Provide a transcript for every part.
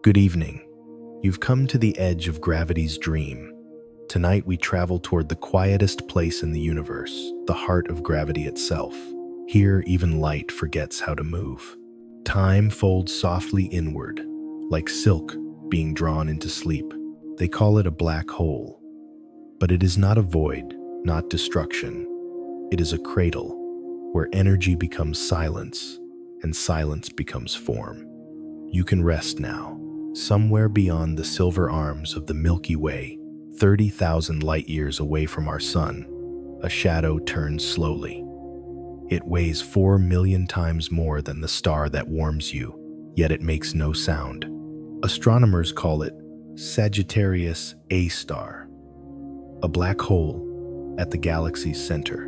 Good evening. You've come to the edge of gravity's dream. Tonight we travel toward the quietest place in the universe, the heart of gravity itself. Here, even light forgets how to move. Time folds softly inward, like silk being drawn into sleep. They call it a black hole. But it is not a void, not destruction. It is a cradle, where energy becomes silence, and silence becomes form. You can rest now. Somewhere beyond the silver arms of the Milky Way, 30,000 light-years away from our sun, a shadow turns slowly. It weighs 4 million times more than the star that warms you, yet it makes no sound. Astronomers call it Sagittarius A star, a black hole at the galaxy's center.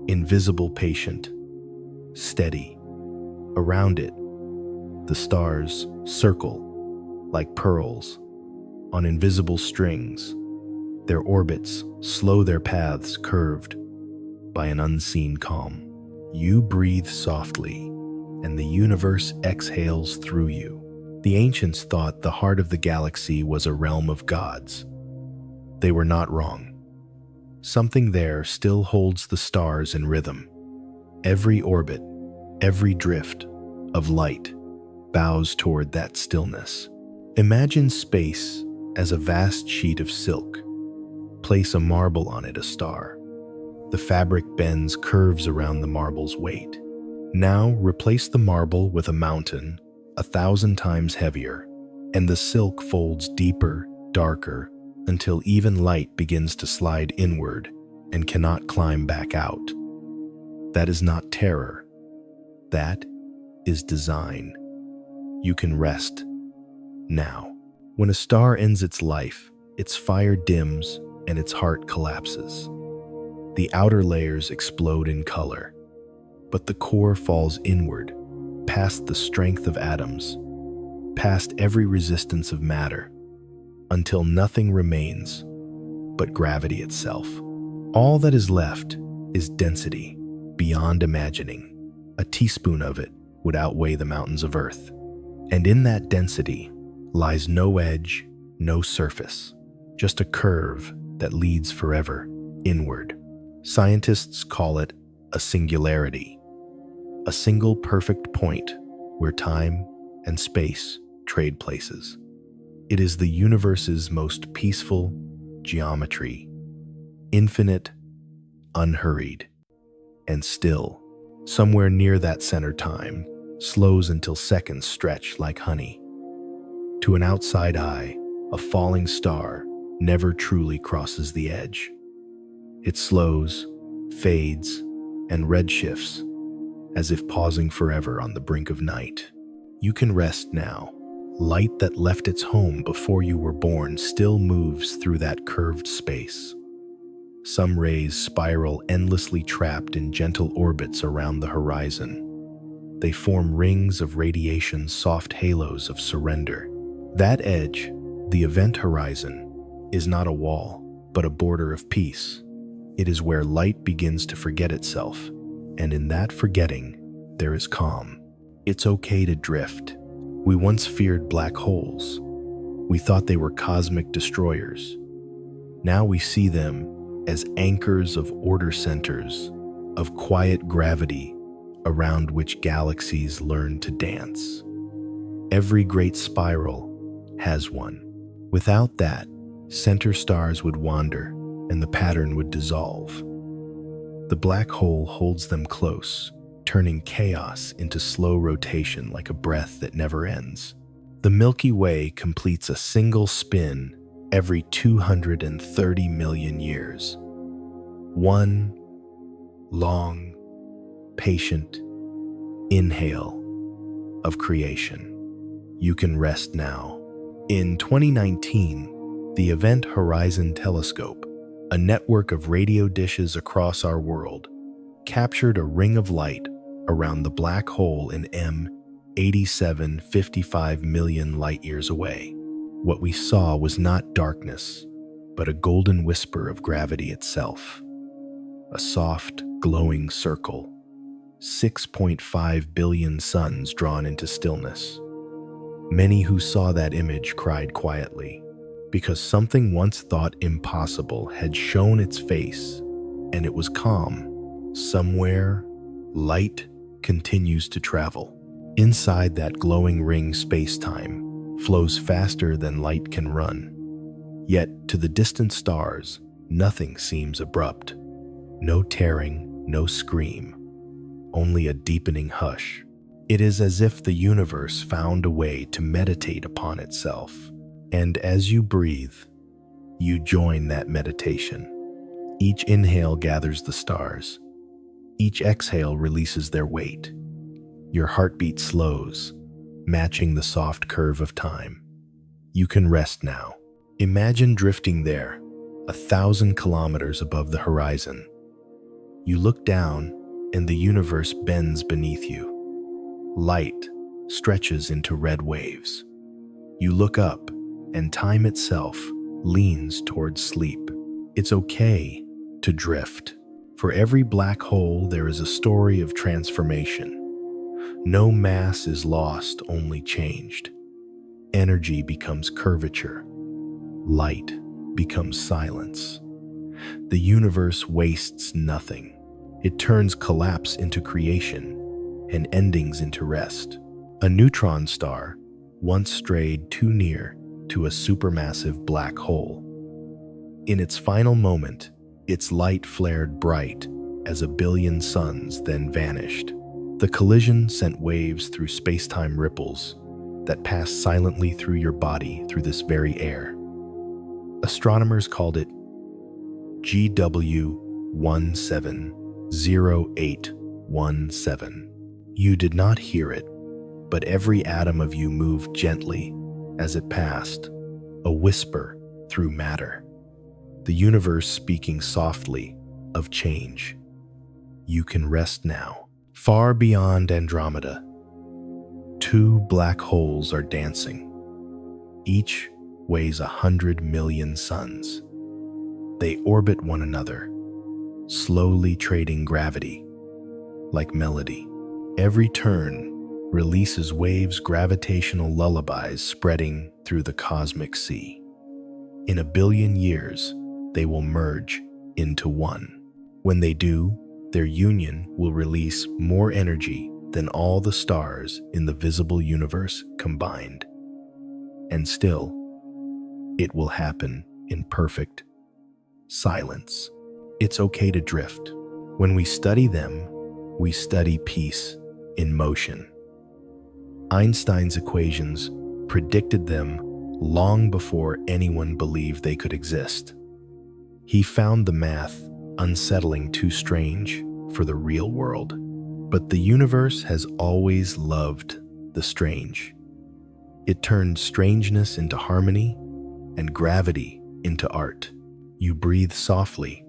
Invisible, patient, steady. Around it, the stars circle like pearls on invisible strings. Their orbits slow their paths curved by an unseen calm. You breathe softly, and the universe exhales through you. The ancients thought the heart of the galaxy was a realm of gods. They were not wrong. Something there still holds the stars in rhythm. Every orbit, every drift of light bows toward that stillness. Imagine space as a vast sheet of silk. Place a marble on it, a star. The fabric bends curves around the marble's weight. Now replace the marble with a mountain 1,000 times heavier, and the silk folds deeper, darker, until even light begins to slide inward and cannot climb back out. That is not terror. That is design. You can rest now. When a star ends its life, its fire dims and its heart collapses. The outer layers explode in color, but the core falls inward, past the strength of atoms, past every resistance of matter, until nothing remains but gravity itself. All that is left is density beyond imagining. A teaspoon of it would outweigh the mountains of Earth. And in that density lies no edge, no surface, just a curve that leads forever inward. Scientists call it a singularity, a single perfect point where time and space trade places. It is the universe's most peaceful geometry, infinite, unhurried, and still. Somewhere near that center, time slows until seconds stretch like honey. To an outside eye, a falling star never truly crosses the edge. It slows, fades, and redshifts, as if pausing forever on the brink of night. You can rest now. Light that left its home before you were born still moves through that curved space. Some rays spiral endlessly, trapped in gentle orbits around the horizon. They form rings of radiation, soft halos of surrender. That edge, the event horizon, is not a wall, but a border of peace. It is where light begins to forget itself, and in that forgetting, there is calm. It's okay to drift. We once feared black holes. We thought they were cosmic destroyers. Now we see them as anchors of order, centers of quiet gravity around which galaxies learn to dance. Every great spiral has one. Without that, center stars would wander and the pattern would dissolve. The black hole holds them close, turning chaos into slow rotation like a breath that never ends. The Milky Way completes a single spin every 230 million years. One long, patient inhale of creation. You can rest now. In 2019, the Event Horizon Telescope, a network of radio dishes across our world, captured a ring of light around the black hole in M 8755 million light-years away. What we saw was not darkness, but a golden whisper of gravity itself. A soft, glowing circle, 6.5 billion suns drawn into stillness. Many who saw that image cried quietly, because something once thought impossible had shown its face, and it was calm. Somewhere, light continues to travel. Inside that glowing ring, space-time flows faster than light can run. Yet, to the distant stars, nothing seems abrupt. No tearing, no scream, only a deepening hush. It is as if the universe found a way to meditate upon itself. And as you breathe, you join that meditation. Each inhale gathers the stars. Each exhale releases their weight. Your heartbeat slows, matching the soft curve of time. You can rest now. Imagine drifting there, 1,000 kilometers above the horizon. You look down, and the universe bends beneath you. Light stretches into red waves. You look up, and time itself leans towards sleep. It's okay to drift. For every black hole, there is a story of transformation. No mass is lost, only changed. Energy becomes curvature. Light becomes silence. The universe wastes nothing. It turns collapse into creation and endings into rest. A neutron star once strayed too near to a supermassive black hole. In its final moment, its light flared bright as 1 billion suns then vanished. The collision sent waves through space-time ripples that passed silently through your body, through this very air. Astronomers called it GW170817. You did not hear it, but every atom of you moved gently as it passed, a whisper through matter. The universe speaking softly of change. You can rest now. Far beyond Andromeda, 2 black holes are dancing. Each weighs 100 million suns. They orbit one another, slowly trading gravity, like melody. Every turn releases waves, gravitational lullabies spreading through the cosmic sea. In 1 billion years, they will merge into one. When they do, their union will release more energy than all the stars in the visible universe combined. And still, it will happen in perfect silence. It's okay to drift. When we study them, we study peace in motion. Einstein's equations predicted them long before anyone believed they could exist. He found the math unsettling, too strange for the real world. But the universe has always loved the strange. It turned strangeness into harmony and gravity into art. You breathe softly,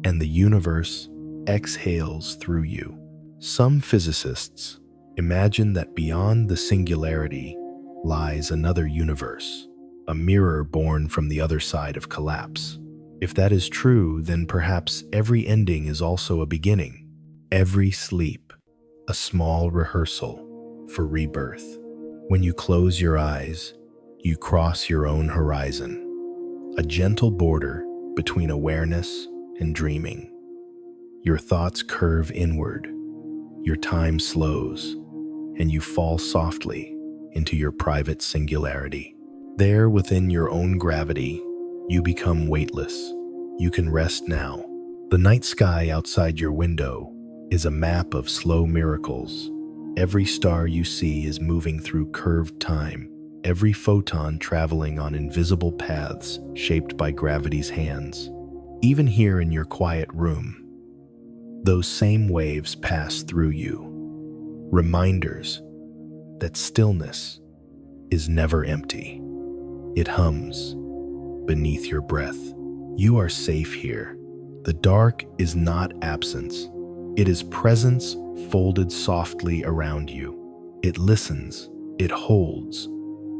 and the universe exhales through you. Some physicists imagine that beyond the singularity lies another universe, a mirror born from the other side of collapse. If that is true, then perhaps every ending is also a beginning. Every sleep, a small rehearsal for rebirth. When you close your eyes, you cross your own horizon, a gentle border between awareness and dreaming. Your thoughts curve inward, your time slows, and you fall softly into your private singularity. There, within your own gravity, you become weightless. You can rest now. The night sky outside your window is a map of slow miracles. Every star you see is moving through curved time, every photon traveling on invisible paths shaped by gravity's hands. Even here in your quiet room, those same waves pass through you, reminders that stillness is never empty. It hums beneath your breath. You are safe here. The dark is not absence. It is presence folded softly around you. It listens, it holds,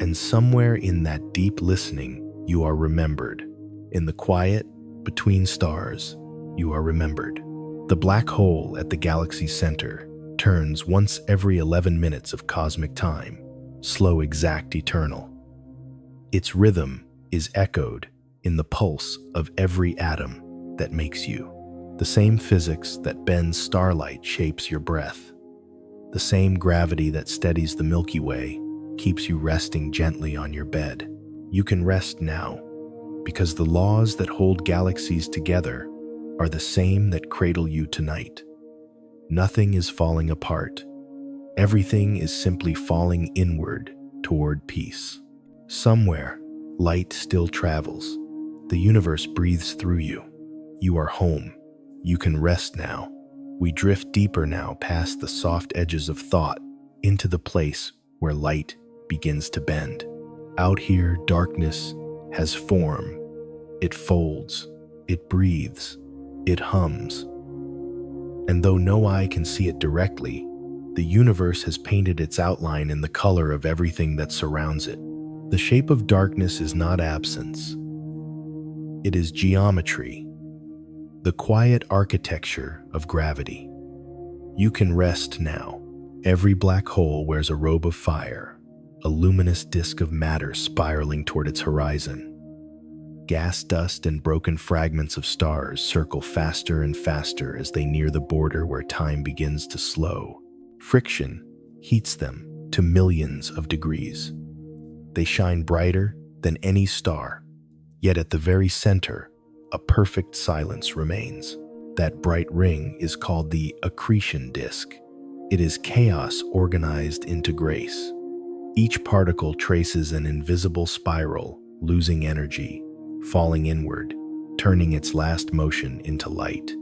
and somewhere in that deep listening, you are remembered. In the quiet between stars, you are remembered. The black hole at the galaxy's center turns once every 11 minutes of cosmic time. slow, exact, eternal. Its rhythm is echoed in the pulse of every atom that makes you. The same physics that bends starlight shapes your breath. The same gravity that steadies the Milky Way keeps you resting gently on your bed. You can rest now because the laws that hold galaxies together are the same that cradle you tonight. Nothing is falling apart. Everything is simply falling inward toward peace. Somewhere, light still travels. The universe breathes through you. You are home. You can rest now. We drift deeper now past the soft edges of thought into the place where light begins to bend. Out here, darkness has form. It folds. It breathes. It hums. And though no eye can see it directly, the universe has painted its outline in the color of everything that surrounds it. The shape of darkness is not absence. It is geometry, the quiet architecture of gravity. You can rest now. Every black hole wears a robe of fire, a luminous disk of matter spiraling toward its horizon. Gas dust and broken fragments of stars circle faster and faster as they near the border where time begins to slow. Friction heats them to millions of degrees. They shine brighter than any star, yet at the very center, a perfect silence remains. That bright ring is called the accretion disk. It is chaos organized into grace. Each particle traces an invisible spiral, losing energy, falling inward, turning its last motion into light.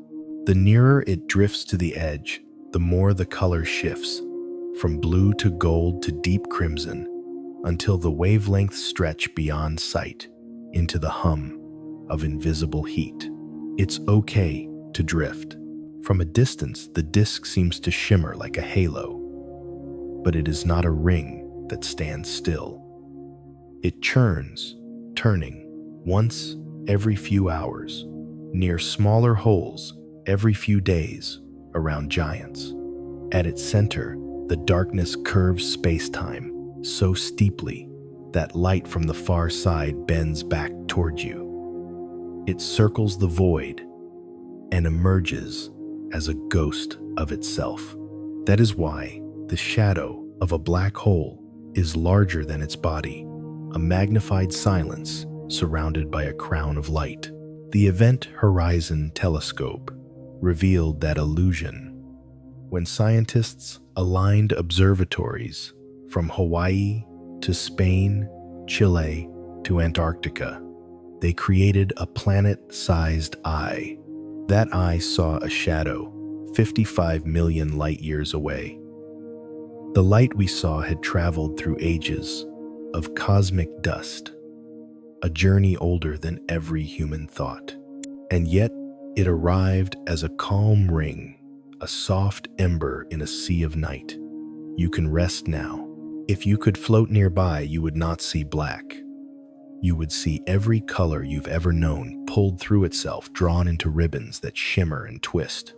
The nearer it drifts to the edge, the more the color shifts, from blue to gold to deep crimson, until the wavelengths stretch beyond sight into the hum of invisible heat. It's okay to drift. From a distance, the disk seems to shimmer like a halo, but it is not a ring that stands still. It churns, turning once every few hours, near smaller holes every few days around giants. At its center, the darkness curves space-time so steeply that light from the far side bends back toward you. It circles the void and emerges as a ghost of itself. That is why the shadow of a black hole is larger than its body, a magnified silence surrounded by a crown of light. The Event Horizon Telescope revealed that illusion when scientists aligned observatories from Hawaii to Spain, Chile to Antarctica. They created a planet-sized eye. That eye saw a shadow 55 million light years away. The light we saw had traveled through ages of cosmic dust, a journey older than every human thought. And yet, it arrived as a calm ring, a soft ember in a sea of night. You can rest now. If you could float nearby, you would not see black. You would see every color you've ever known pulled through itself, drawn into ribbons that shimmer and twist.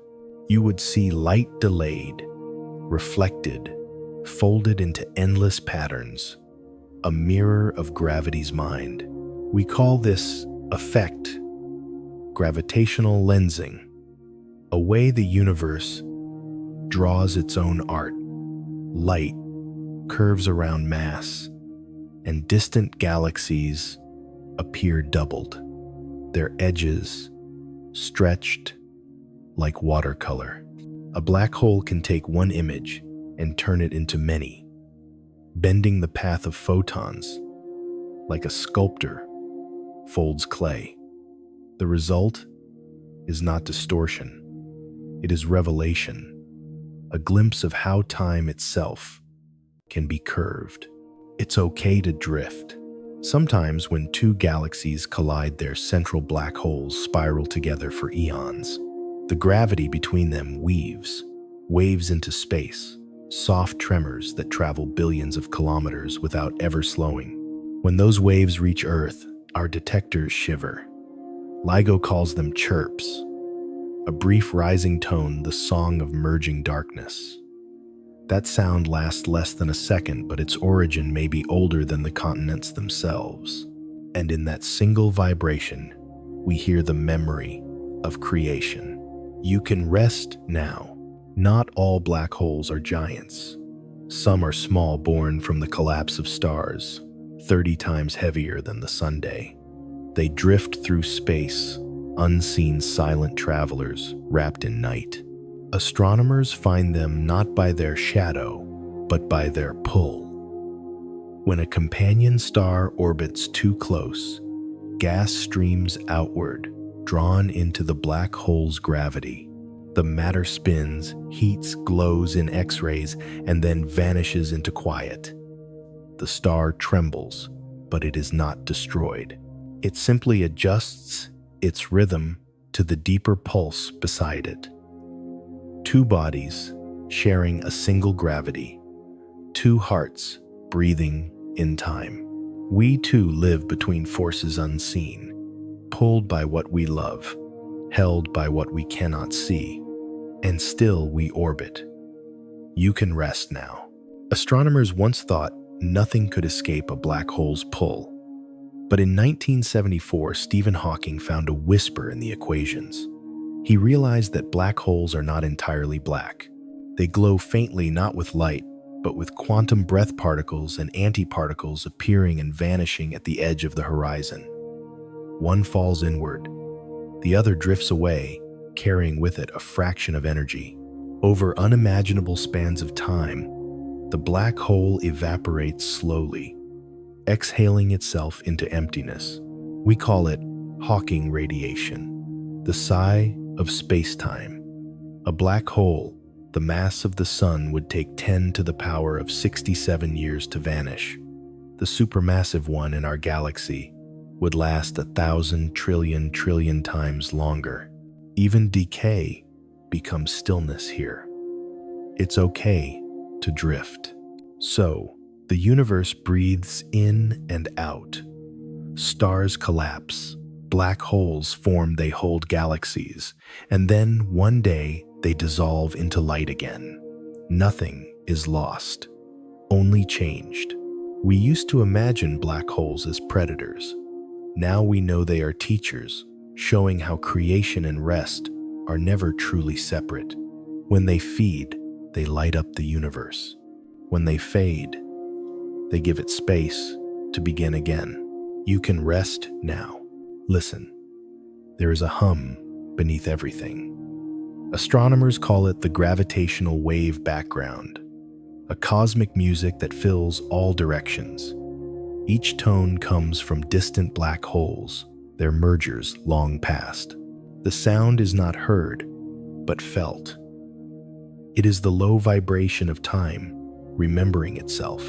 You would see light delayed, reflected, folded into endless patterns, a mirror of gravity's mind. We call this effect gravitational lensing, a way the universe draws its own art. Light curves around mass, and distant galaxies appear doubled, their edges stretched like watercolor. A black hole can take one image and turn it into many, bending the path of photons like a sculptor folds clay. The result is not distortion, it is revelation, a glimpse of how time itself can be curved. It's okay to drift. Sometimes when two galaxies collide, their central black holes spiral together for eons. The gravity between them weaves waves into space, soft tremors that travel billions of kilometers without ever slowing. When those waves reach Earth, our detectors shiver. LIGO calls them chirps, a brief rising tone, the song of merging darkness. That sound lasts less than a second, but its origin may be older than the continents themselves. And in that single vibration, we hear the memory of creation. You can rest now. Not all black holes are giants. Some are small, born from the collapse of stars, 30 times heavier than the Sunday. They drift through space, unseen silent travelers wrapped in night. Astronomers find them not by their shadow, but by their pull. When a companion star orbits too close, gas streams outward, drawn into the black hole's gravity. The matter spins, heats, glows in X-rays, and then vanishes into quiet. The star trembles, but it is not destroyed. It simply adjusts its rhythm to the deeper pulse beside it. Two bodies sharing a single gravity, two hearts breathing in time. We too live between forces unseen, pulled by what we love, held by what we cannot see, and still we orbit. You can rest now. Astronomers once thought nothing could escape a black hole's pull. But in 1974, Stephen Hawking found a whisper in the equations. He realized that black holes are not entirely black. They glow faintly not with light, but with quantum breath particles and antiparticles appearing and vanishing at the edge of the horizon. One falls inward. The other drifts away, carrying with it a fraction of energy. Over unimaginable spans of time, the black hole evaporates slowly, exhaling itself into emptiness. We call it Hawking radiation, the sigh of space-time. A black hole, the mass of the sun, would take 10 to the power of 67 years to vanish. The supermassive one in our galaxy would last 1,000 trillion times longer. Even decay becomes stillness here. It's okay to drift. So, the universe breathes in and out. Stars collapse. Black holes form, they hold galaxies. And then, one day, they dissolve into light again. Nothing is lost, only changed. We used to imagine black holes as predators. Now we know they are teachers, showing how creation and rest are never truly separate. When they feed, they light up the universe. When they fade, they give it space to begin again. You can rest now. Listen, there is a hum beneath everything. Astronomers call it the gravitational wave background, a cosmic music that fills all directions. Each tone comes from distant black holes, their mergers long past. The sound is not heard, but felt. It is the low vibration of time remembering itself.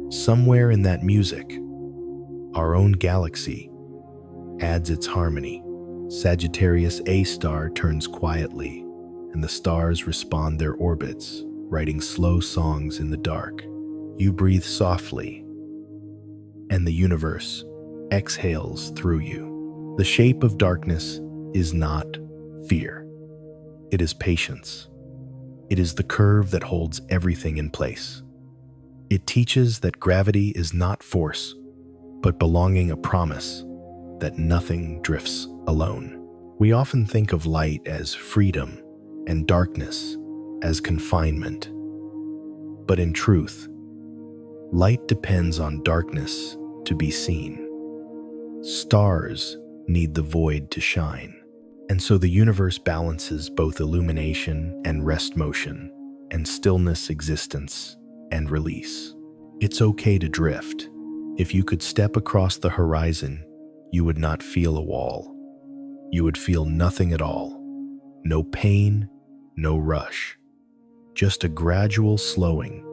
Somewhere in that music, our own galaxy adds its harmony. Sagittarius A star turns quietly, and the stars respond their orbits, writing slow songs in the dark. You breathe softly, and the universe exhales through you. The shape of darkness is not fear. It is patience. It is the curve that holds everything in place. It teaches that gravity is not force, but belonging, a promise that nothing drifts alone. We often think of light as freedom and darkness as confinement. But in truth, light depends on darkness to be seen. Stars need the void to shine. And so the universe balances both illumination and rest motion, and stillness, existence, and release. It's okay to drift. If you could step across the horizon, you would not feel a wall. You would feel nothing at all. No pain, no rush. Just a gradual slowing,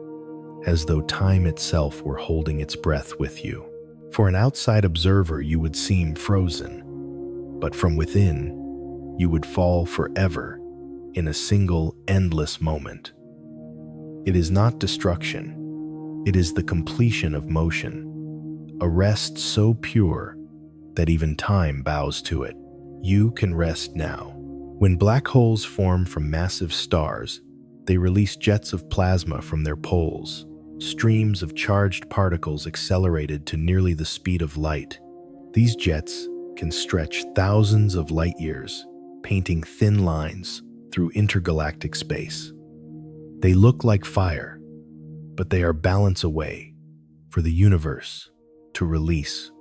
as though time itself were holding its breath with you. For an outside observer, you would seem frozen, but from within, you would fall forever in a single endless moment. It is not destruction. It is the completion of motion, a rest so pure that even time bows to it. You can rest now. When black holes form from massive stars, They release jets of plasma from their poles, streams of charged particles accelerated to nearly the speed of light. These jets can stretch thousands of light years, painting thin lines through intergalactic space. They look like fire, but they are balance away for the universe to release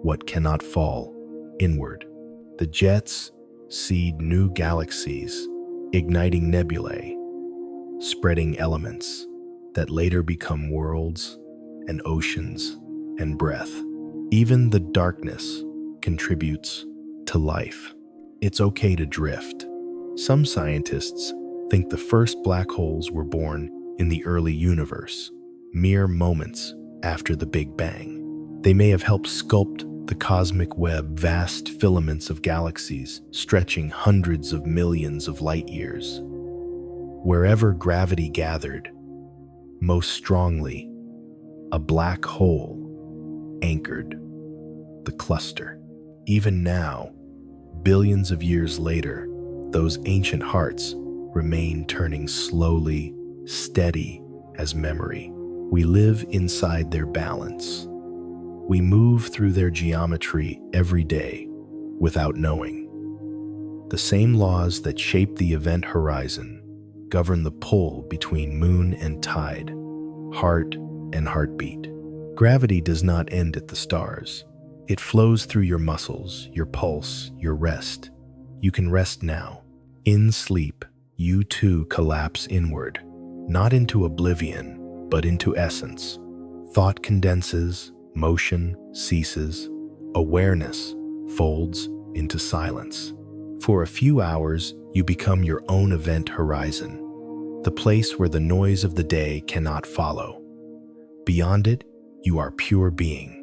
what cannot fall inward. The jets seed new galaxies, igniting nebulae, spreading elements that later become worlds and oceans and breath. Even the darkness contributes to life. It's okay to drift. Some scientists think the first black holes were born in the early universe, mere moments after the Big Bang. They may have helped sculpt the cosmic web, vast filaments of galaxies stretching hundreds of millions of light years. Wherever gravity gathered most strongly, a black hole anchored the cluster. Even now, billions of years later, those ancient hearts remain turning slowly, steady as memory. We live inside their balance. We move through their geometry every day without knowing. The same laws that shape the event horizon govern the pull between moon and tide, heart and heartbeat. Gravity does not end at the stars. It flows through your muscles, your pulse, your rest. You can rest now. In sleep, you too collapse inward, not into oblivion, but into essence. Thought condenses, motion ceases, awareness folds into silence. For a few hours, you become your own event horizon, the place where the noise of the day cannot follow. Beyond it, you are pure being.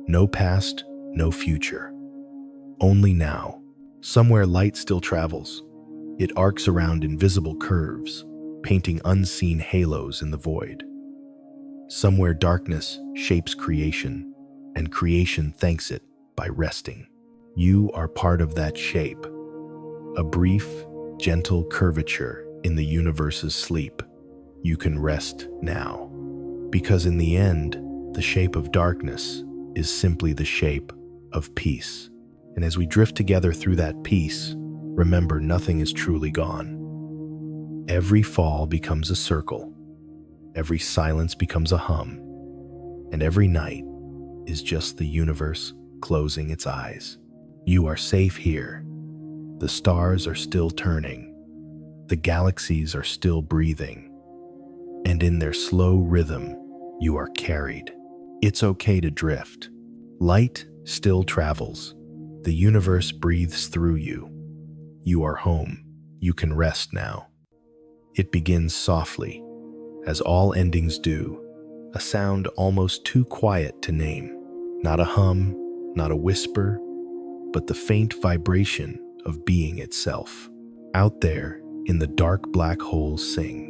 No past, no future. Only now. Somewhere light still travels. It arcs around invisible curves, painting unseen halos in the void. Somewhere darkness shapes creation, and creation thanks it by resting. You are part of that shape, a brief, gentle curvature in the universe's sleep. You can rest now, because in the end, the shape of darkness is simply the shape of peace. And as we drift together through that peace, remember nothing is truly gone. Every fall becomes a circle, every silence becomes a hum, and every night is just the universe closing its eyes. You are safe here. The stars are still turning, the galaxies are still breathing, and in their slow rhythm, you are carried. It's okay to drift. Light still travels. The universe breathes through you. You are home. You can rest now. It begins softly, as all endings do, a sound almost too quiet to name. Not a hum, not a whisper, but the faint vibration of being itself. Out there, in the dark black holes sing.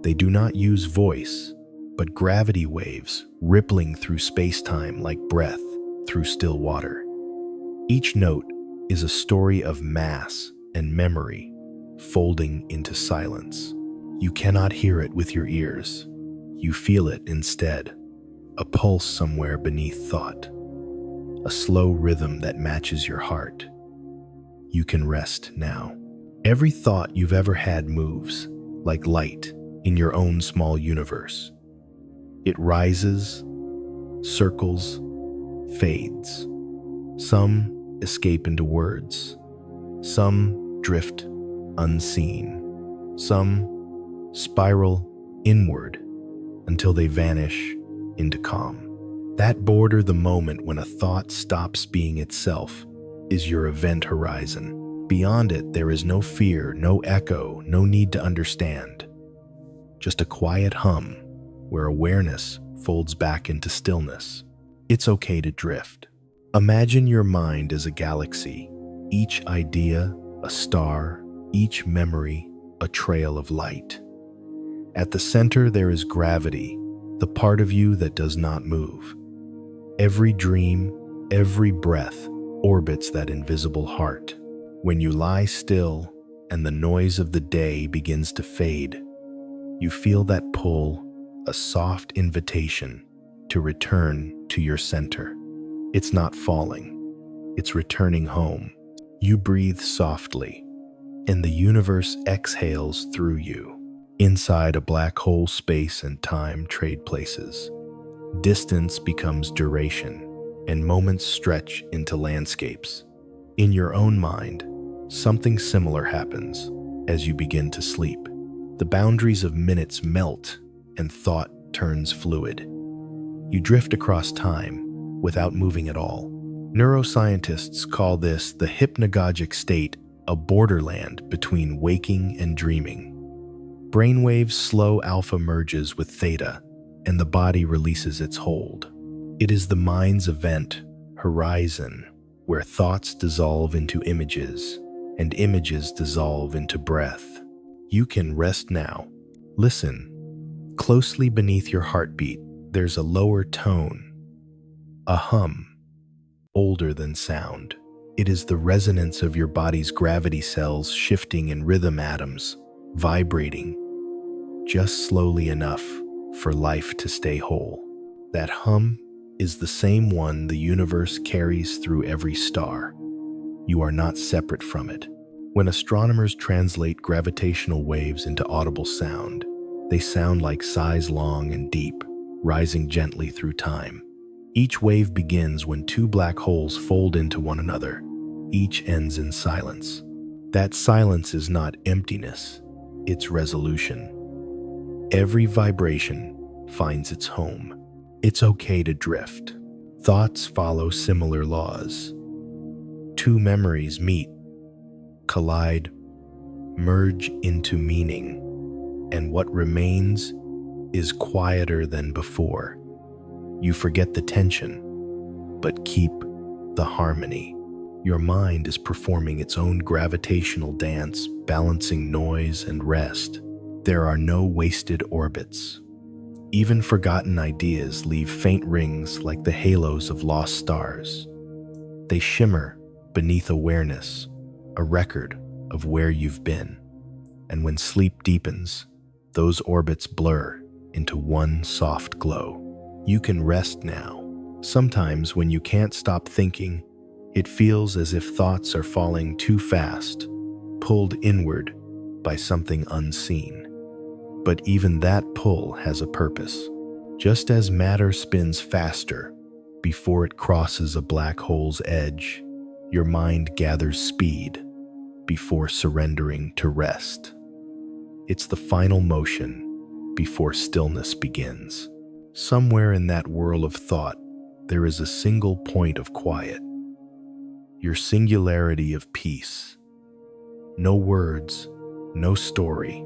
They do not use voice, but gravity waves rippling through space-time like breath through still water. Each note is a story of mass and memory folding into silence. You cannot hear it with your ears. You feel it instead, a pulse somewhere beneath thought, a slow rhythm that matches your heart. You can rest now. Every thought you've ever had moves, like light, in your own small universe. It rises, circles, fades. Some escape into words. Some drift unseen. Some spiral inward until they vanish into calm. That border, the moment when a thought stops being itself, is your event horizon. Beyond it, there is no fear, no echo, no need to understand. Just a quiet hum where awareness folds back into stillness. It's okay to drift. Imagine your mind as a galaxy, each idea a star, each memory a trail of light. At the center there is gravity, the part of you that does not move. Every dream, every breath orbits that invisible heart. When you lie still, and the noise of the day begins to fade. You feel that pull, a soft invitation to return to your center. It's not falling, it's returning home. You breathe softly, and the universe exhales through you. Inside a black hole, space and time trade places. Distance becomes duration, and moments stretch into landscapes. In your own mind, something similar happens as you begin to sleep. The boundaries of minutes melt, and thought turns fluid. You drift across time without moving at all. Neuroscientists call this the hypnagogic state, a borderland between waking and dreaming. Brainwaves slow alpha merges with theta, and the body releases its hold. It is the mind's event, horizon, where thoughts dissolve into images, and images dissolve into breath. You can rest now. Listen. Closely beneath your heartbeat, there's a lower tone, a hum, older than sound. It is the resonance of your body's gravity cells shifting in rhythm atoms, vibrating, just slowly enough for life to stay whole. That hum is the same one the universe carries through every star. You are not separate from it. When astronomers translate gravitational waves into audible sound, they sound like sighs long and deep, rising gently through time. Each wave begins when two black holes fold into one another. Each ends in silence. That silence is not emptiness, it's resolution. Every vibration finds its home. It's okay to drift. Thoughts follow similar laws. Two memories meet, collide, merge into meaning, and what remains is quieter than before. You forget the tension, but keep the harmony. Your mind is performing its own gravitational dance, balancing noise and rest. There are no wasted orbits. Even forgotten ideas leave faint rings like the halos of lost stars. They shimmer beneath awareness, a record of where you've been. And when sleep deepens, those orbits blur into one soft glow. You can rest now. Sometimes when you can't stop thinking, it feels as if thoughts are falling too fast, pulled inward by something unseen. But even that pull has a purpose. Just as matter spins faster before it crosses a black hole's edge, your mind gathers speed before surrendering to rest. It's the final motion before stillness begins. Somewhere in that whirl of thought, there is a single point of quiet. Your singularity of peace. No words, no story,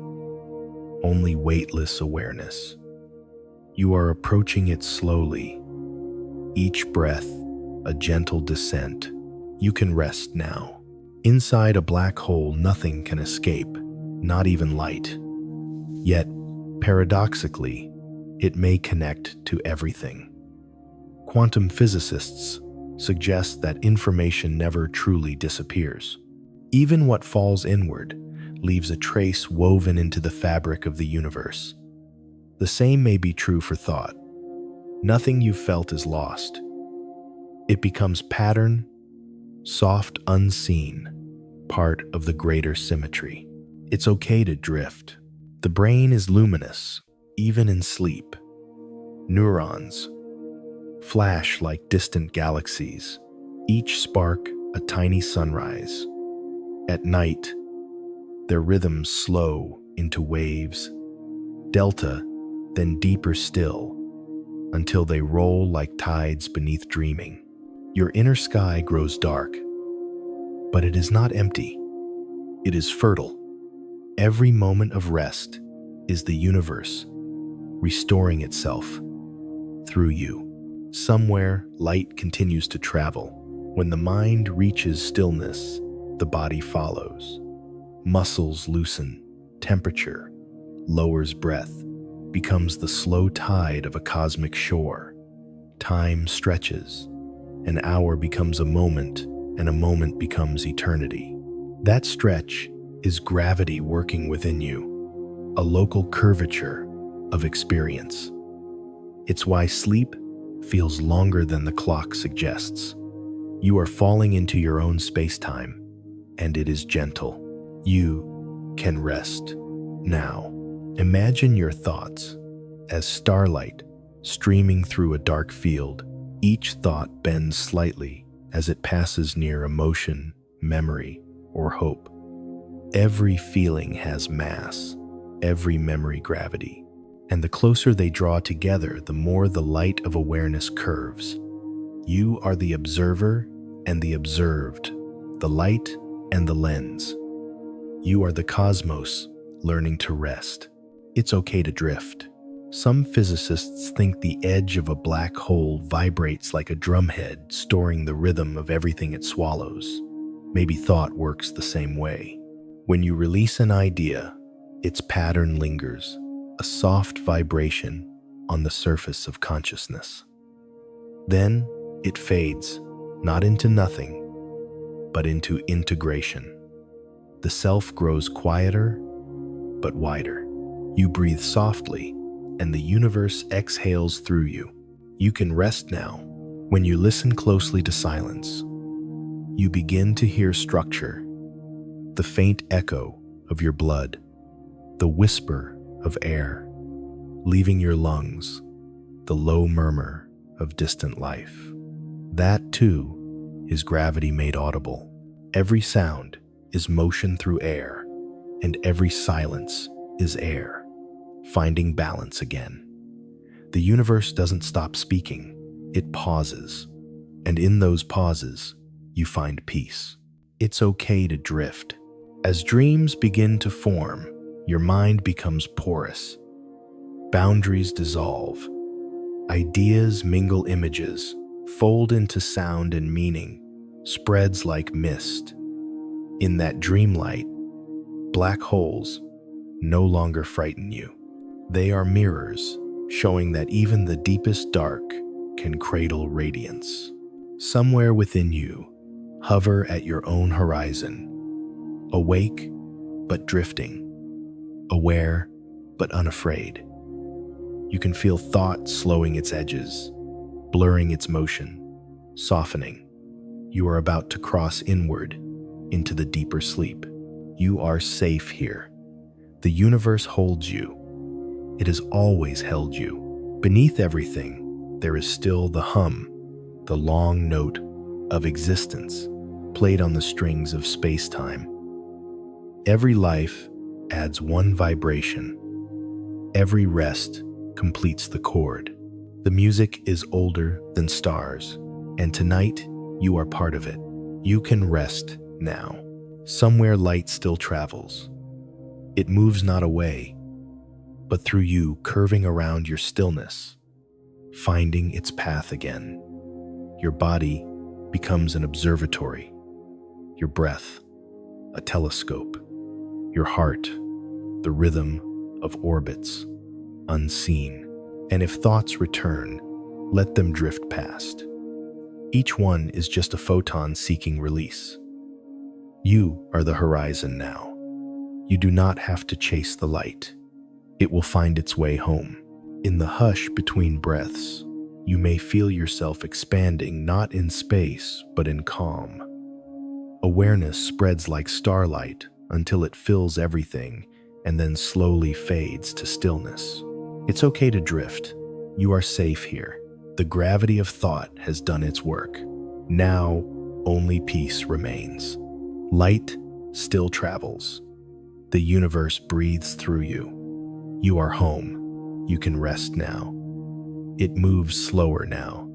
only weightless awareness. You are approaching it slowly, each breath a gentle descent. You can rest now. Inside a black hole, nothing can escape, not even light. Yet, paradoxically, it may connect to everything. Quantum physicists suggest that information never truly disappears. Even what falls inward leaves a trace woven into the fabric of the universe. The same may be true for thought. Nothing you felt is lost. It becomes pattern, soft, unseen, part of the greater symmetry. It's okay to drift. The brain is luminous, even in sleep. Neurons flash like distant galaxies, each spark a tiny sunrise. At night, their rhythms slow into waves, delta, then deeper still, until they roll like tides beneath dreaming. Your inner sky grows dark, but it is not empty. It is fertile. Every moment of rest is the universe restoring itself through you. Somewhere, light continues to travel. When the mind reaches stillness, the body follows. Muscles loosen, temperature lowers, breath becomes the slow tide of a cosmic shore. Time stretches. An hour becomes a moment, and a moment becomes eternity. That stretch is gravity working within you, a local curvature of experience. It's why sleep feels longer than the clock suggests. You are falling into your own space-time, and it is gentle. You can rest now. Imagine your thoughts as starlight streaming through a dark field. Each thought bends slightly as it passes near emotion, memory, or hope. Every feeling has mass, every memory gravity, and the closer they draw together, the more the light of awareness curves. You are the observer and the observed, the light and the lens. You are the cosmos learning to rest. It's okay to drift. Some physicists think the edge of a black hole vibrates like a drumhead, storing the rhythm of everything it swallows. Maybe thought works the same way. When you release an idea, its pattern lingers, a soft vibration on the surface of consciousness. Then it fades, not into nothing, but into integration. The self grows quieter, but wider. You breathe softly, and the universe exhales through you. You can rest now. When you listen closely to silence, you begin to hear structure, the faint echo of your blood, the whisper of air leaving your lungs, the low murmur of distant life. That, too, is gravity made audible. Every sound is motion through air, and every silence is air, finding balance again. The universe doesn't stop speaking, it pauses, and in those pauses, you find peace. It's okay to drift. As dreams begin to form, your mind becomes porous. Boundaries dissolve. Ideas mingle images, fold into sound and meaning, spreads like mist. In that dreamlight, black holes no longer frighten you. They are mirrors, showing that even the deepest dark can cradle radiance. Somewhere within you, hover at your own horizon, awake but drifting, aware but unafraid. You can feel thought slowing its edges, blurring its motion, softening. You are about to cross inward into the deeper sleep. You are safe here. The universe holds you. It has always held you. Beneath everything, there is still the hum, the long note of existence, played on the strings of space-time. Every life adds one vibration. Every rest completes the chord. The music is older than stars, and tonight you are part of it. You can rest now. Somewhere light still travels. It moves not away, but through you, curving around your stillness, finding its path again. Your body becomes an observatory, your breath a telescope, your heart the rhythm of orbits unseen. And if thoughts return, let them drift past. Each one is just a photon seeking release. You are the horizon now. You do not have to chase the light. It will find its way home. In the hush between breaths, you may feel yourself expanding not in space, but in calm. Awareness spreads like starlight until it fills everything and then slowly fades to stillness. It's okay to drift. You are safe here. The gravity of thought has done its work. Now, only peace remains. Light still travels. The universe breathes through you. You are home. You can rest now. It moves slower now.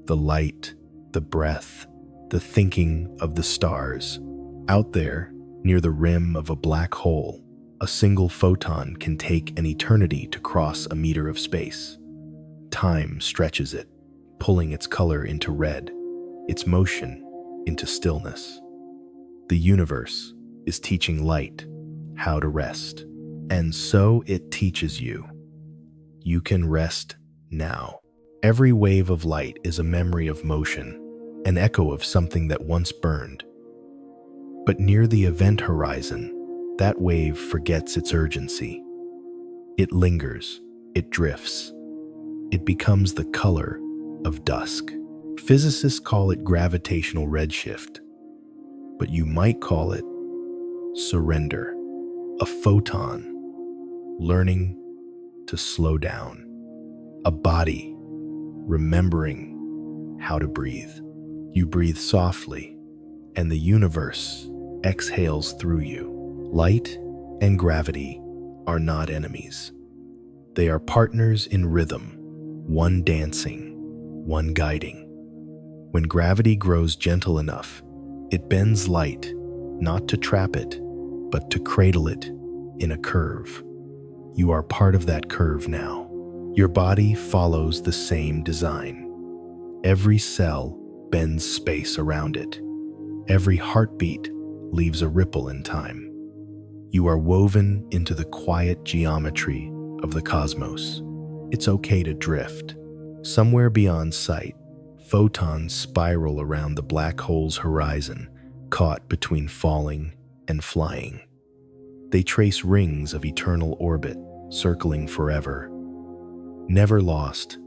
The light, the breath, the thinking of the stars. Out there, near the rim of a black hole, a single photon can take an eternity to cross a meter of space. Time stretches it, pulling its color into red, its motion into stillness. The universe is teaching light how to rest, and so it teaches you. You can rest now. Every wave of light is a memory of motion, an echo of something that once burned. But near the event horizon, That wave forgets its urgency. It lingers, it drifts. It becomes the color of dusk. Physicists call it gravitational redshift, but you might call it surrender. A photon learning to slow down. A body remembering how to breathe. You breathe softly, and the universe exhales through you. Light and gravity are not enemies. They are partners in rhythm, one dancing, one guiding. When gravity grows gentle enough, it bends light, not to trap it, but to cradle it in a curve. You are part of that curve now. Your body follows the same design. Every cell bends space around it. Every heartbeat leaves a ripple in time. You are woven into the quiet geometry of the cosmos. It's okay to drift. Somewhere beyond sight, photons spiral around the black hole's horizon, caught between falling and flying. They trace rings of eternal orbit, circling forever. Never lost,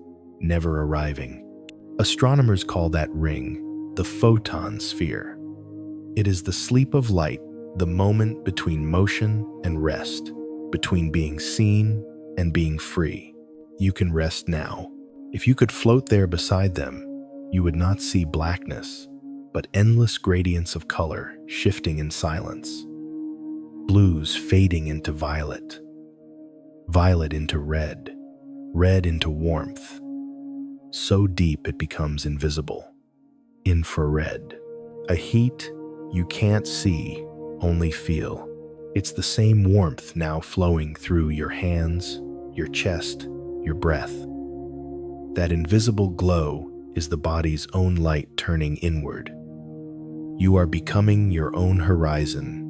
never arriving. Astronomers call that ring the photon sphere. It is the sleep of light, the moment between motion and rest, between being seen and being free. You can rest now. If you could float there beside them, you would not see blackness, but endless gradients of color shifting in silence. Blues fading into violet, violet into red, red into warmth. So deep it becomes invisible. Infrared. A heat you can't see, only feel. It's the same warmth now flowing through your hands, your chest, your breath. That invisible glow is the body's own light turning inward. You are becoming your own horizon,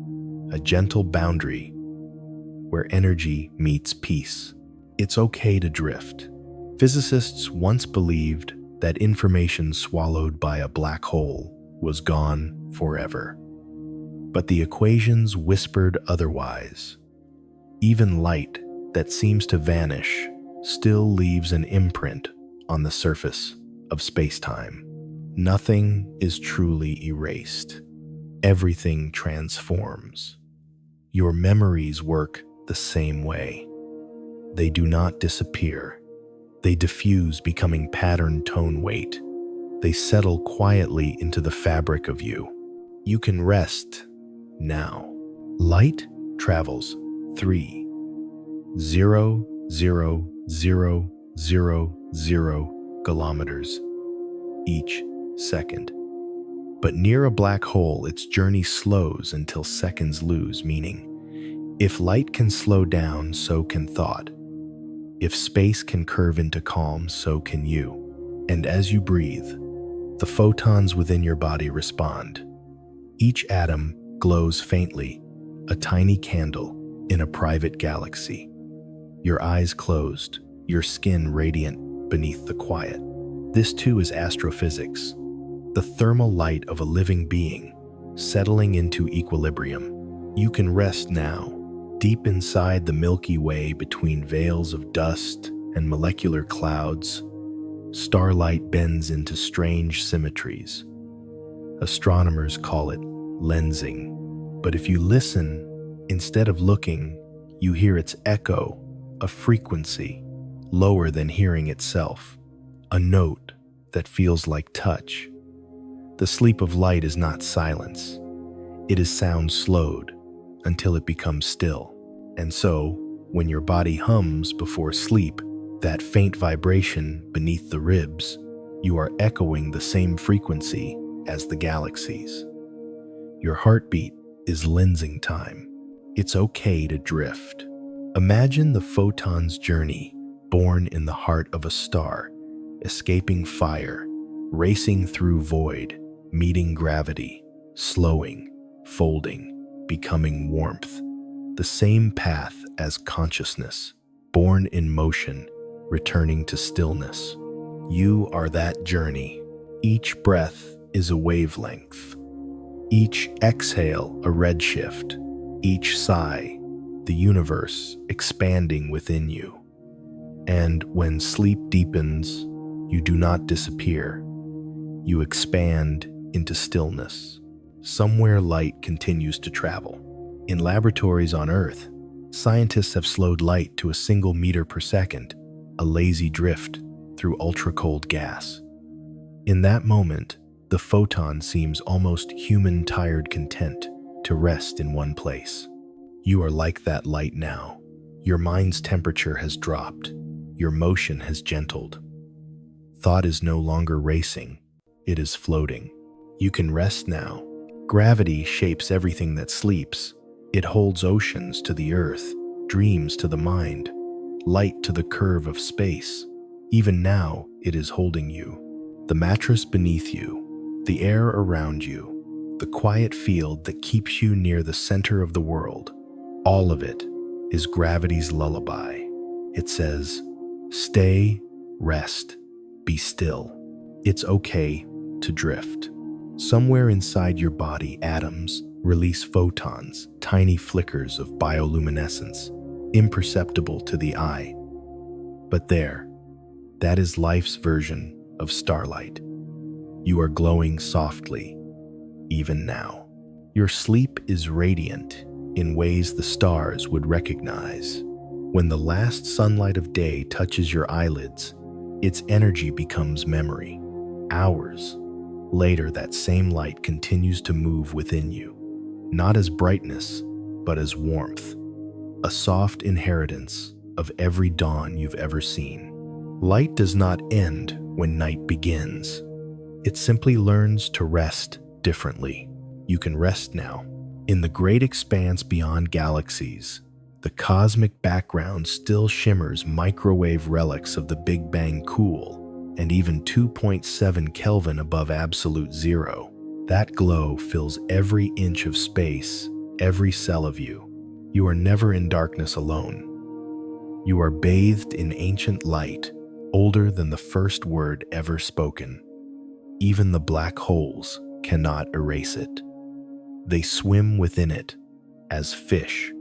a gentle boundary where energy meets peace. It's okay to drift. Physicists once believed that information swallowed by a black hole was gone forever. But the equations whispered otherwise. Even light that seems to vanish still leaves an imprint on the surface of space-time. Nothing is truly erased. Everything transforms. Your memories work the same way. They do not disappear. They diffuse, becoming pattern tone weight. They settle quietly into the fabric of you. You can rest now. Light travels 3,000,000 kilometers each second. But near a black hole, its journey slows until seconds lose meaning. If light can slow down, so can thought. If space can curve into calm, so can you. And as you breathe, the photons within your body respond. Each atom glows faintly, a tiny candle in a private galaxy. Your eyes closed, your skin radiant beneath the quiet. This too is astrophysics, the thermal light of a living being settling into equilibrium. You can rest now, deep inside the Milky Way between veils of dust and molecular clouds. Starlight bends into strange symmetries. Astronomers call it lensing. But if you listen, instead of looking, you hear its echo, a frequency, lower than hearing itself, a note that feels like touch. The sleep of light is not silence. It is sound slowed until it becomes still. And so, when your body hums before sleep, that faint vibration beneath the ribs, you are echoing the same frequency as the galaxies. Your heartbeat is lensing time. It's okay to drift. Imagine the photon's journey, born in the heart of a star, escaping fire, racing through void, meeting gravity, slowing, folding, becoming warmth. The same path as consciousness, born in motion, returning to stillness. You are that journey. Each breath is a wavelength. Each exhale a redshift. Each sigh, the universe expanding within you. And when sleep deepens, you do not disappear. You expand into stillness. Somewhere light continues to travel. In laboratories on Earth, scientists have slowed light to a single meter per second, a lazy drift through ultra-cold gas. In that moment, the photon seems almost human-tired content to rest in one place. You are like that light now. Your mind's temperature has dropped. Your motion has gentled. Thought is no longer racing. It is floating. You can rest now. Gravity shapes everything that sleeps. It holds oceans to the earth, dreams to the mind, light to the curve of space. Even now, it is holding you. The mattress beneath you, the air around you, the quiet field that keeps you near the center of the world. All of it is gravity's lullaby. It says, stay, rest, be still. It's okay to drift. Somewhere inside your body, atoms release photons, tiny flickers of bioluminescence, imperceptible to the eye. But there, that is life's version of starlight. You are glowing softly, even now. Your sleep is radiant in ways the stars would recognize. When the last sunlight of day touches your eyelids, its energy becomes memory. Hours later, that same light continues to move within you, not as brightness, but as warmth, a soft inheritance of every dawn you've ever seen. Light does not end when night begins. It simply learns to rest differently. You can rest now. In the great expanse beyond galaxies, the cosmic background still shimmers microwave relics of the Big Bang cool, and even 2.7 Kelvin above absolute zero. That glow fills every inch of space, every cell of you. You are never in darkness alone. You are bathed in ancient light, older than the first word ever spoken. Even the black holes cannot erase it. They swim within it, as fish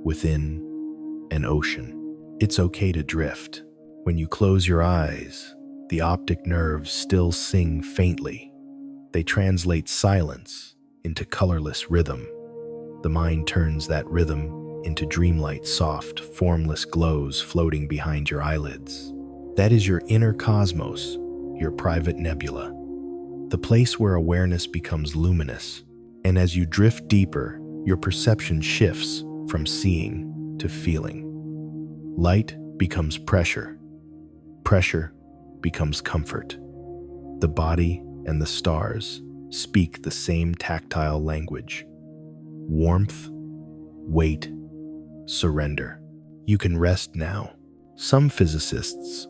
within an ocean. It's okay to drift. When you close your eyes, the optic nerves still sing faintly. They translate silence into colorless rhythm. The mind turns that rhythm into dreamlight, soft, formless glows floating behind your eyelids. That is your inner cosmos, your private nebula, the place where awareness becomes luminous. And as you drift deeper, your perception shifts from seeing to feeling. Light becomes pressure. Pressure becomes comfort. The body and the stars speak the same tactile language. Warmth, weight, surrender. You can rest now. Some physicists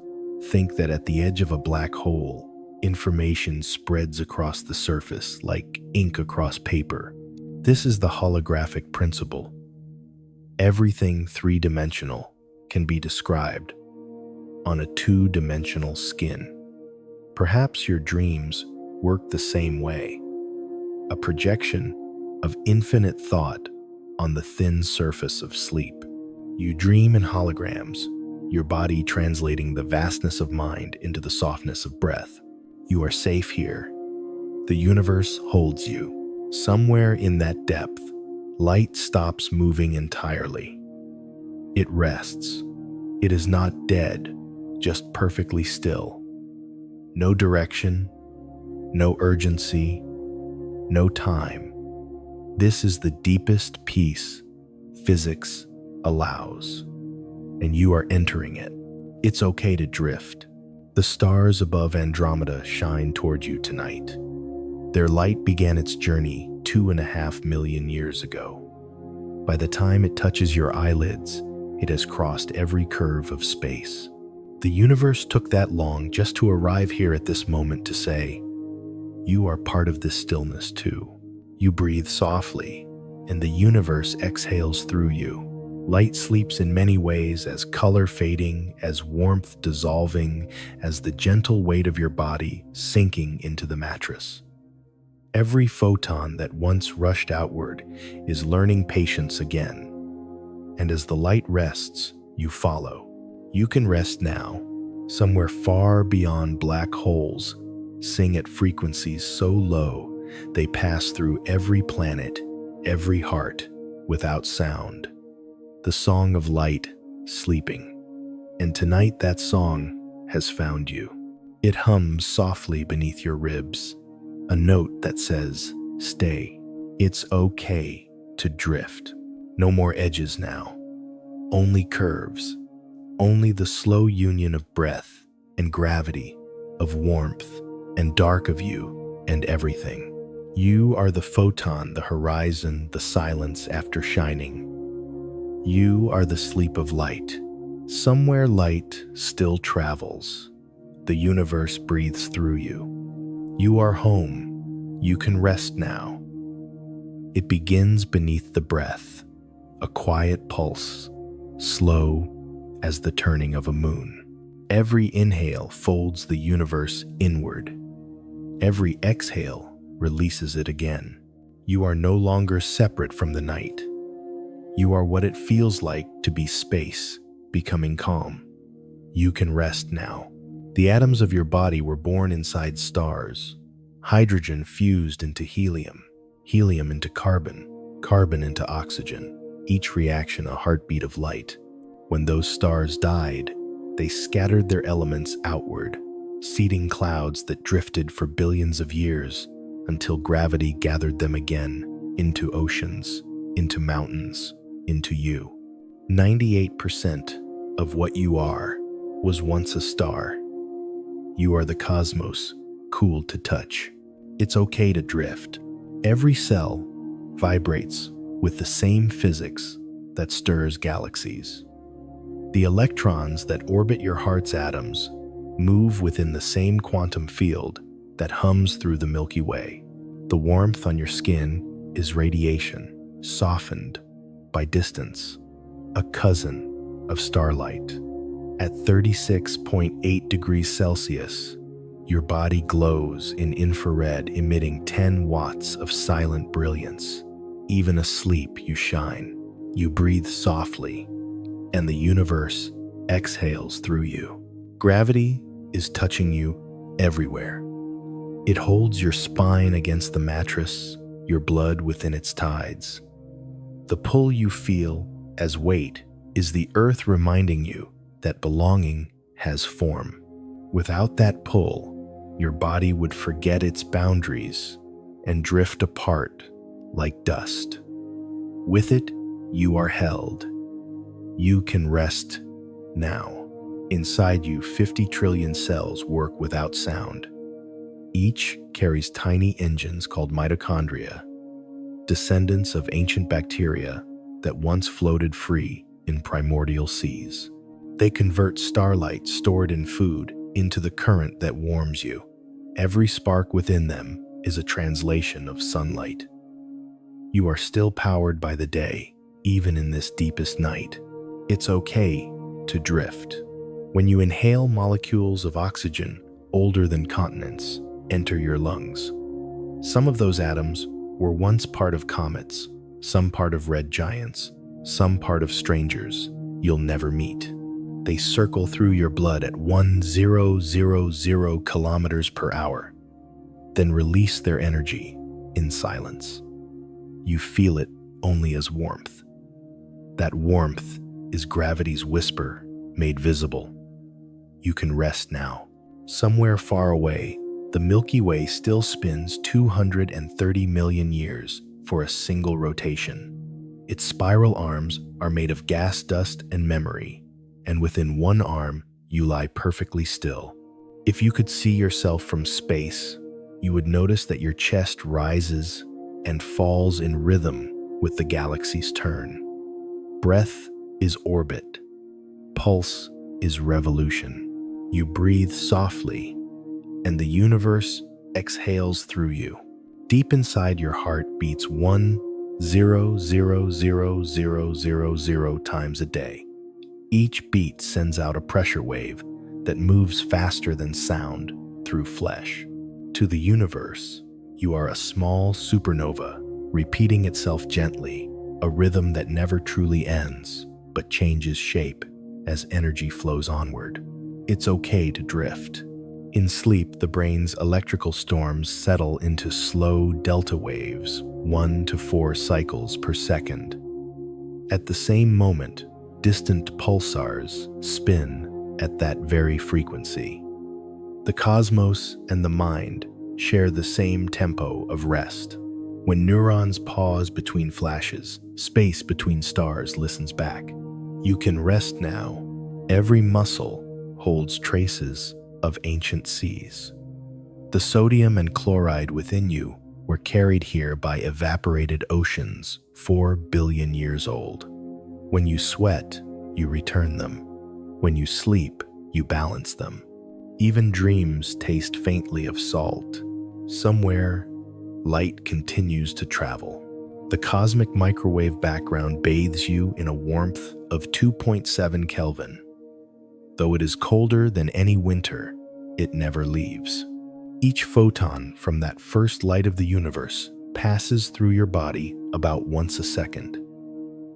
think that at the edge of a black hole, information spreads across the surface like ink across paper. This is the holographic principle. Everything three-dimensional can be described on a two-dimensional skin. Perhaps your dreams work the same way, a projection of infinite thought on the thin surface of sleep. You dream in holograms, your body translating the vastness of mind into the softness of breath. You are safe here. The universe holds you. Somewhere in that depth, light stops moving entirely. It rests. It is not dead, just perfectly still. No direction, no urgency, no time. This is the deepest peace physics allows, and you are entering it. It's okay to drift. The stars above Andromeda shine toward you tonight. Their light began its journey 2.5 million years ago. By the time it touches your eyelids, it has crossed every curve of space. The universe took that long just to arrive here at this moment to say, you are part of this stillness too. You breathe softly, and the universe exhales through you. Light sleeps in many ways, as color fading, as warmth dissolving, as the gentle weight of your body sinking into the mattress. Every photon that once rushed outward is learning patience again. And as the light rests, you follow. You can rest now, somewhere far beyond black holes. Sing at frequencies so low they pass through every planet, every heart, without sound. The song of light, sleeping. And tonight that song has found you. It hums softly beneath your ribs, a note that says, stay. It's okay to drift. No more edges now. Only curves. Only the slow union of breath and gravity, of warmth and dark of you and everything. You are the photon, the horizon, the silence after shining. You are the sleep of light. Somewhere light still travels. The universe breathes through you. You are home. You can rest now. It begins beneath the breath, a quiet pulse, slow as the turning of a moon. Every inhale folds the universe inward. Every exhale releases it again. You are no longer separate from the night. You are what it feels like to be space, becoming calm. You can rest now. The atoms of your body were born inside stars. Hydrogen fused into helium, helium into carbon, carbon into oxygen, each reaction a heartbeat of light. When those stars died, they scattered their elements outward, seeding clouds that drifted for billions of years until gravity gathered them again into oceans, into mountains, into you. 98% of what you are was once a star. You are the cosmos, cool to touch. It's okay to drift. Every cell vibrates with the same physics that stirs galaxies. The electrons that orbit your heart's atoms move within the same quantum field that hums through the Milky Way. The warmth on your skin is radiation, softened by distance, a cousin of starlight. At 36.8 degrees Celsius, your body glows in infrared, emitting 10 watts of silent brilliance. Even asleep, you shine. You breathe softly, and the universe exhales through you. Gravity is touching you everywhere. It holds your spine against the mattress, your blood within its tides. The pull you feel as weight is the earth reminding you that belonging has form. Without that pull, your body would forget its boundaries and drift apart like dust. With it, you are held. You can rest now. Inside you, 50 trillion cells work without sound. Each carries tiny engines called mitochondria, descendants of ancient bacteria that once floated free in primordial seas. They convert starlight stored in food into the current that warms you. Every spark within them is a translation of sunlight. You are still powered by the day, even in this deepest night. It's okay to drift. When you inhale, molecules of oxygen older than continents enter your lungs. Some of those atoms were once part of comets, some part of red giants, some part of strangers you'll never meet. They circle through your blood at 1000 kilometers per hour, then release their energy in silence. You feel it only as warmth. That warmth is gravity's whisper made visible. You can rest now. Somewhere far away, the Milky Way still spins 230 million years for a single rotation. Its spiral arms are made of gas, dust, and memory, and within one arm, you lie perfectly still. If you could see yourself from space, you would notice that your chest rises and falls in rhythm with the galaxy's turn. Breath is orbit. Pulse is revolution. You breathe softly, and the universe exhales through you. Deep inside your heart beats 1,000,000 times a day. Each beat sends out a pressure wave that moves faster than sound through flesh. To the universe, You are a small supernova, repeating itself gently, a rhythm that never truly ends, but changes shape as energy flows onward. It's okay to drift. In sleep, the brain's electrical storms settle into slow delta waves, 1 to 4 cycles per second. At the same moment, distant pulsars spin at that very frequency. The cosmos and the mind share the same tempo of rest. When neurons pause between flashes, space between stars listens back. You can rest now. Every muscle holds traces of ancient seas. The sodium and chloride within you were carried here by evaporated oceans 4 billion years old. When you sweat, you return them. When you sleep, you balance them. Even dreams taste faintly of salt. Somewhere, light continues to travel. The cosmic microwave background bathes you in a warmth of 2.7 Kelvin. Though it is colder than any winter, it never leaves. Each photon from that first light of the universe passes through your body about once a second.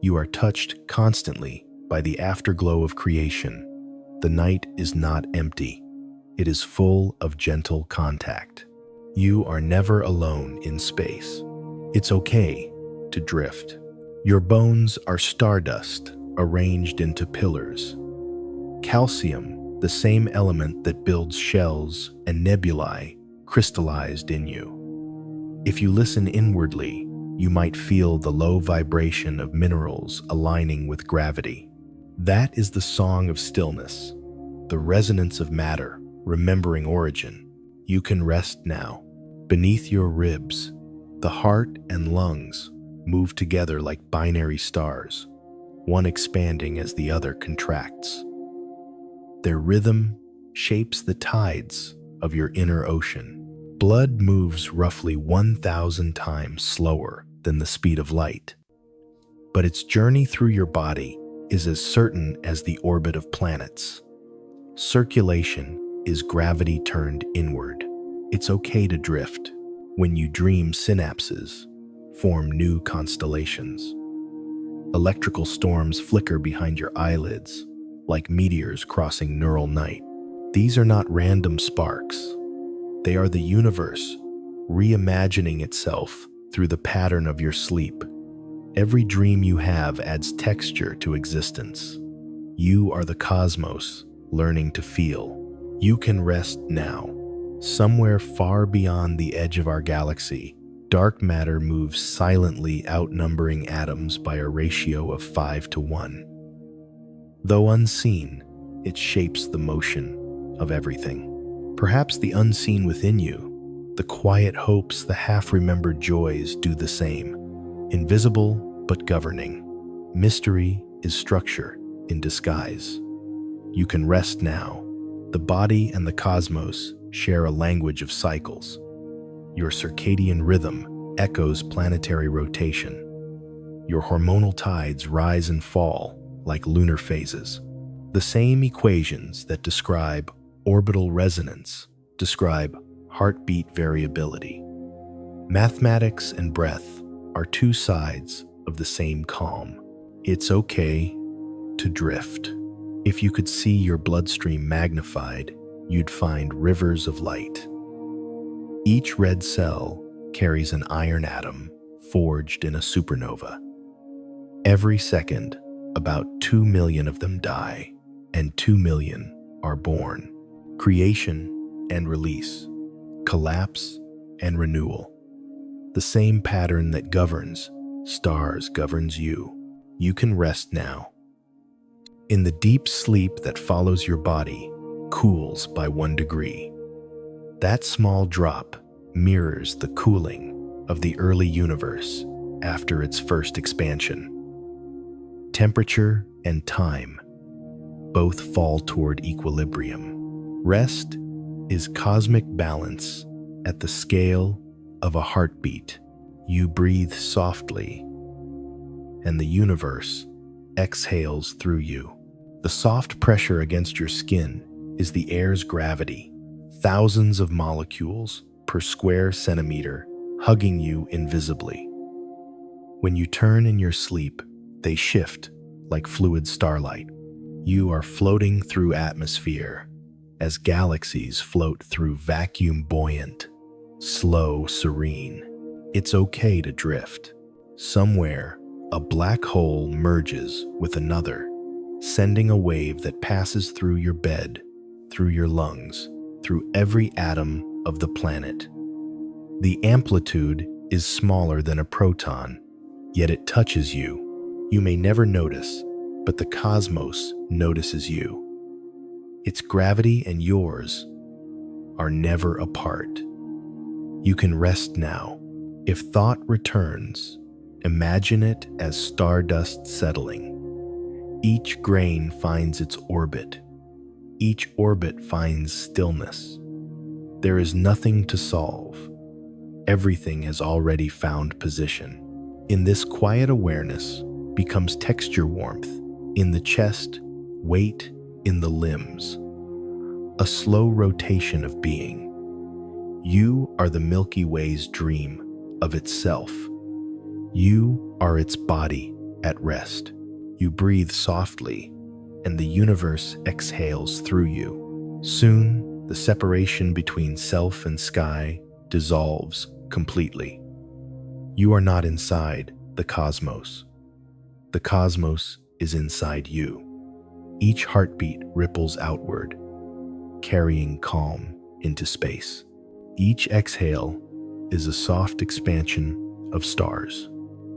You are touched constantly by the afterglow of creation. The night is not empty. It is full of gentle contact. You are never alone in space. It's okay to drift. Your bones are stardust arranged into pillars. Calcium, the same element that builds shells and nebulae, crystallized in you. If you listen inwardly, you might feel the low vibration of minerals aligning with gravity. That is the song of stillness, the resonance of matter, remembering origin. You can rest now. Beneath your ribs, the heart and lungs move together like binary stars, one expanding as the other contracts. Their rhythm shapes the tides of your inner ocean. Blood moves roughly 1,000 times slower than the speed of light, but its journey through your body is as certain as the orbit of planets. Circulation is gravity turned inward. It's okay to drift. When you dream, synapses form new constellations. Electrical storms flicker behind your eyelids, like meteors crossing neural night. These are not random sparks. They are the universe reimagining itself through the pattern of your sleep. Every dream you have adds texture to existence. You are the cosmos learning to feel. You can rest now. Somewhere far beyond the edge of our galaxy, dark matter moves silently, outnumbering atoms by a ratio of 5 to 1. Though unseen, it shapes the motion of everything. Perhaps the unseen within you, the quiet hopes, the half-remembered joys do the same. Invisible but governing. Mystery is structure in disguise. You can rest now. The body and the cosmos share a language of cycles. Your circadian rhythm echoes planetary rotation. Your hormonal tides rise and fall like lunar phases. The same equations that describe orbital resonance describe heartbeat variability. Mathematics and breath are two sides of the same calm. It's okay to drift. If you could see your bloodstream magnified, you'd find rivers of light. Each red cell carries an iron atom forged in a supernova. Every second, about 2 million of them die, and 2 million are born. Creation and release, collapse and renewal. The same pattern that governs stars governs you. You can rest now. In the deep sleep that follows, your body cools by 1 degree. That small drop mirrors the cooling of the early universe after its first expansion. Temperature and time both fall toward equilibrium. Rest is cosmic balance at the scale of a heartbeat. You breathe softly, and the universe exhales through you. The soft pressure against your skin is the air's gravity. Thousands of molecules per square centimeter hugging you invisibly. When you turn in your sleep, they shift like fluid starlight. You are floating through atmosphere as galaxies float through vacuum buoyant, slow, serene. It's okay to drift. Somewhere, a black hole merges with another, sending a wave that passes through your bed, through your lungs, through every atom of the planet. The amplitude is smaller than a proton, yet it touches you. You may never notice, but the cosmos notices you. Its gravity and yours are never apart. You can rest now. If thought returns, imagine it as stardust settling. Each grain finds its orbit. Each orbit finds stillness. There is nothing to solve. Everything has already found position. In this quiet awareness becomes texture warmth in the chest, weight in the limbs, a slow rotation of being. You are the Milky Way's dream of itself. You are its body at rest. You breathe softly, and the universe exhales through you. Soon, the separation between self and sky dissolves completely. You are not inside the cosmos. The cosmos is inside you. Each heartbeat ripples outward, carrying calm into space. Each exhale is a soft expansion of stars.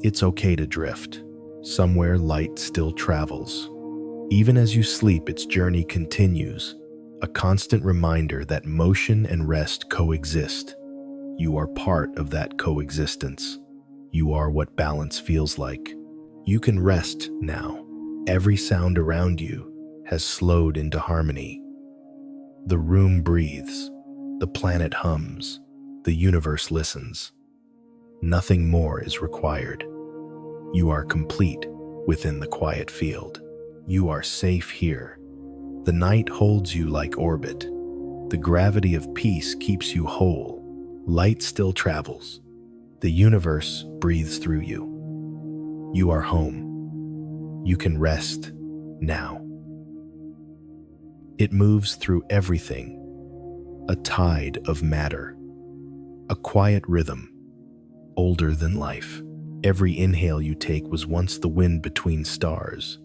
It's okay to drift. Somewhere light still travels. Even as you sleep, its journey continues, a constant reminder that motion and rest coexist. You are part of that coexistence. You are what balance feels like. You can rest now. Every sound around you has slowed into harmony. The room breathes, the planet hums, the universe listens. Nothing more is required. You are complete within the quiet field. You are safe here. The night holds you like orbit. The gravity of peace keeps you whole. Light still travels. The universe breathes through you. You are home. You can rest now. It moves through everything, a tide of matter, a quiet rhythm, older than life. Every inhale you take was once the wind between stars.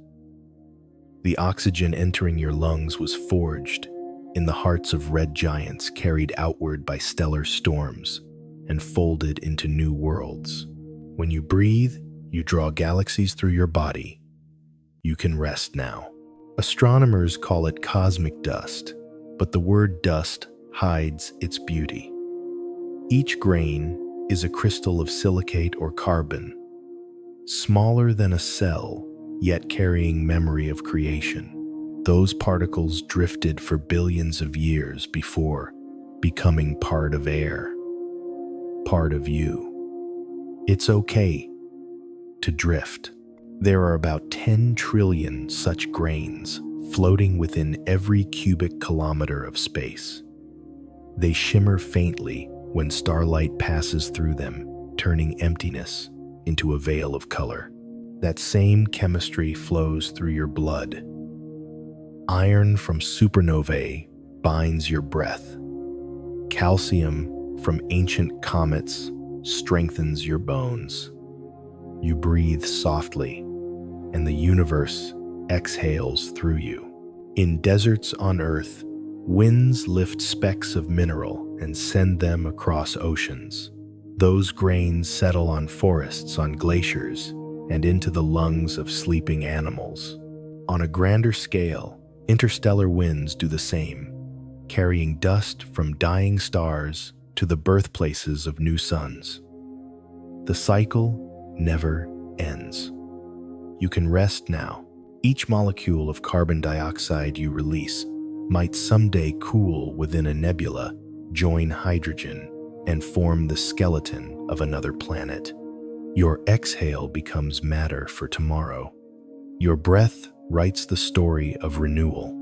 The oxygen entering your lungs was forged in the hearts of red giants carried outward by stellar storms and folded into new worlds. When you breathe, you draw galaxies through your body. You can rest now. Astronomers call it cosmic dust, but the word dust hides its beauty. Each grain is a crystal of silicate or carbon, smaller than a cell, yet carrying memory of creation. Those particles drifted for billions of years before becoming part of air, part of you. It's okay to drift. There are about 10 trillion such grains floating within every cubic kilometer of space. They shimmer faintly when starlight passes through them, turning emptiness into a veil of color. That same chemistry flows through your blood. Iron from supernovae binds your breath. Calcium from ancient comets strengthens your bones. You breathe softly, and the universe exhales through you. In deserts on Earth, winds lift specks of mineral and send them across oceans. Those grains settle on forests, on glaciers, and into the lungs of sleeping animals. On a grander scale, interstellar winds do the same, carrying dust from dying stars to the birthplaces of new suns. The cycle never ends. You can rest now. Each molecule of carbon dioxide you release might someday cool within a nebula, join hydrogen, and form the skeleton of another planet. Your exhale becomes matter for tomorrow. Your breath writes the story of renewal.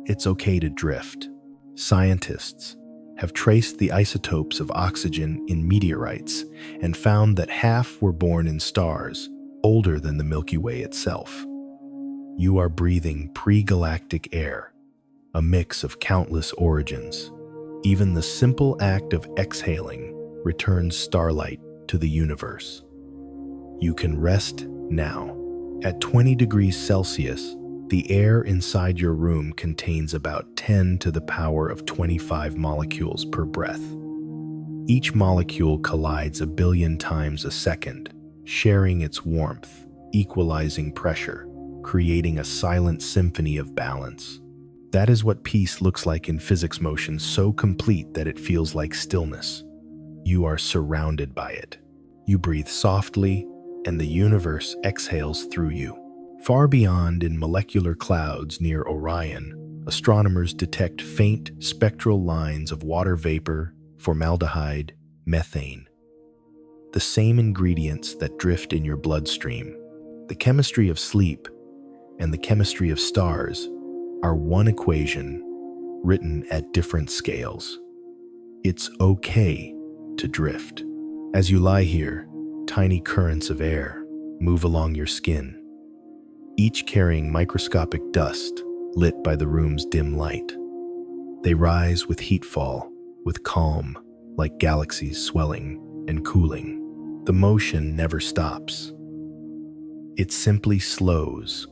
It's okay to drift. Scientists have traced the isotopes of oxygen in meteorites and found that half were born in stars older than the Milky Way itself. You are breathing pre-galactic air, a mix of countless origins. Even the simple act of exhaling returns starlight to the universe. You can rest now. At 20 degrees Celsius, the air inside your room contains about 10 to the power of 25 molecules per breath. Each molecule collides a billion times a second, sharing its warmth, equalizing pressure, creating a silent symphony of balance. That is what peace looks like in physics motion, so complete that it feels like stillness. You are surrounded by it. You breathe softly, and the universe exhales through you. Far beyond, in molecular clouds near Orion, astronomers detect faint spectral lines of water vapor, formaldehyde, methane. The same ingredients that drift in your bloodstream. The chemistry of sleep and the chemistry of stars are one equation written at different scales. It's okay to drift. As you lie here, tiny currents of air move along your skin, each carrying microscopic dust lit by the room's dim light. They rise with heatfall, with calm, like galaxies swelling and cooling. The motion never stops. It simply slows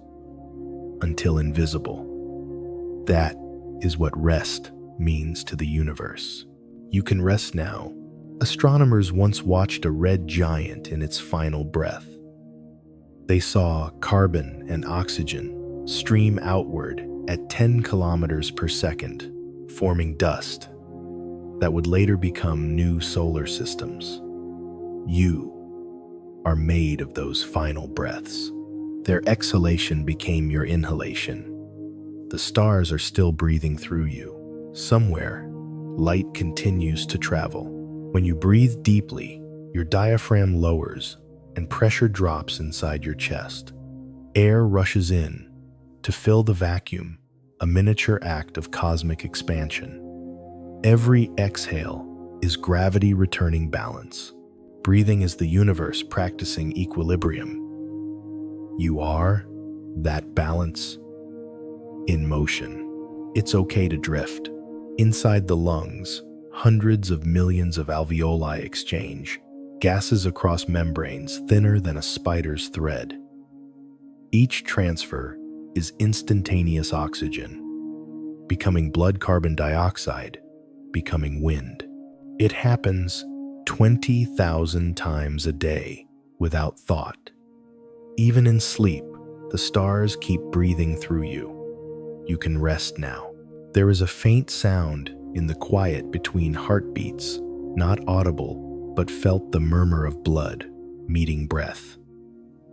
until invisible. That is what rest means to the universe. You can rest now. Astronomers once watched a red giant in its final breath. They saw carbon and oxygen stream outward at 10 kilometers per second, forming dust that would later become new solar systems. You are made of those final breaths. Their exhalation became your inhalation. The stars are still breathing through you. Somewhere, light continues to travel. When you breathe deeply, your diaphragm lowers and pressure drops inside your chest. Air rushes in to fill the vacuum, a miniature act of cosmic expansion. Every exhale is gravity returning balance. Breathing is the universe practicing equilibrium. You are that balance in motion. It's okay to drift. Inside the lungs, hundreds of millions of alveoli exchange, gases across membranes thinner than a spider's thread. Each transfer is instantaneous oxygen, becoming blood carbon dioxide, becoming wind. It happens 20,000 times a day without thought. Even in sleep, the stars keep breathing through you. You can rest now. There is a faint sound in the quiet between heartbeats, not audible, but felt the murmur of blood meeting breath.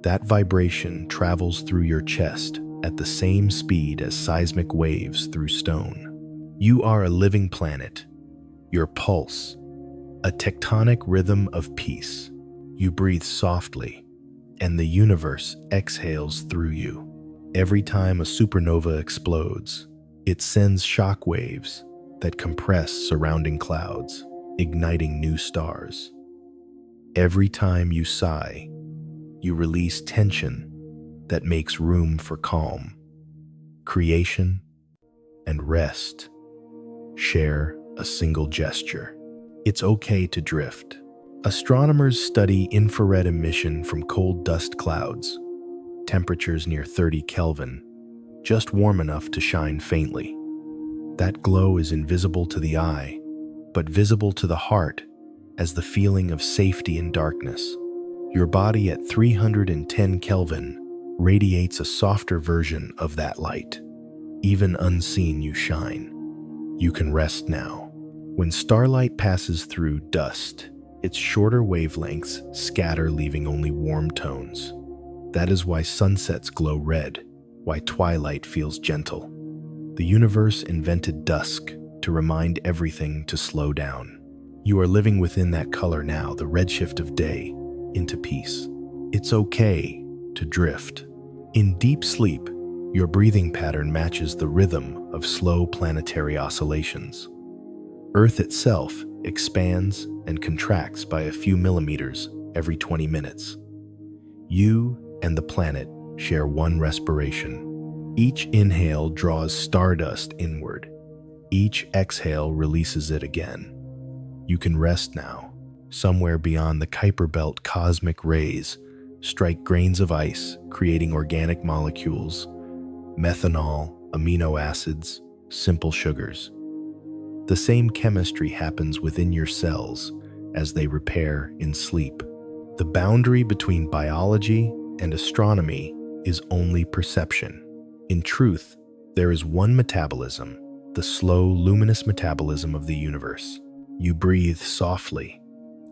That vibration travels through your chest at the same speed as seismic waves through stone. You are a living planet, your pulse, a tectonic rhythm of peace. You breathe softly, and the universe exhales through you. Every time a supernova explodes, it sends shock waves that compress surrounding clouds, igniting new stars. Every time you sigh, you release tension that makes room for calm. Creation and rest share a single gesture. It's okay to drift. Astronomers study infrared emission from cold dust clouds, temperatures near 30 Kelvin, just warm enough to shine faintly. That glow is invisible to the eye, but visible to the heart as the feeling of safety in darkness. Your body at 310 Kelvin radiates a softer version of that light. Even unseen, you shine. You can rest now. When starlight passes through dust, its shorter wavelengths scatter, leaving only warm tones. That is why sunsets glow red, why twilight feels gentle. The universe invented dusk to remind everything to slow down. You are living within that color now, the redshift of day, into peace. It's okay to drift. In deep sleep, your breathing pattern matches the rhythm of slow planetary oscillations. Earth itself expands and contracts by a few millimeters every 20 minutes. You and the planet share one respiration. Each inhale draws stardust inward. Each exhale releases it again. You can rest now. Somewhere beyond the Kuiper Belt, cosmic rays strike grains of ice, creating organic molecules, methanol, amino acids, simple sugars. The same chemistry happens within your cells as they repair in sleep. The boundary between biology and astronomy is only perception. In truth, there is one metabolism, the slow, luminous metabolism of the universe. You breathe softly,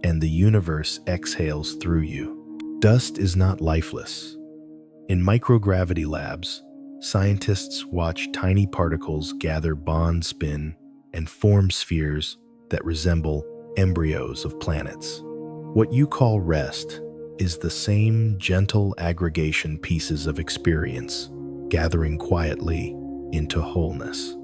and the universe exhales through you. Dust is not lifeless. In microgravity labs, scientists watch tiny particles gather bond spin and form spheres that resemble embryos of planets. What you call rest is the same gentle aggregation pieces of experience, gathering quietly into wholeness.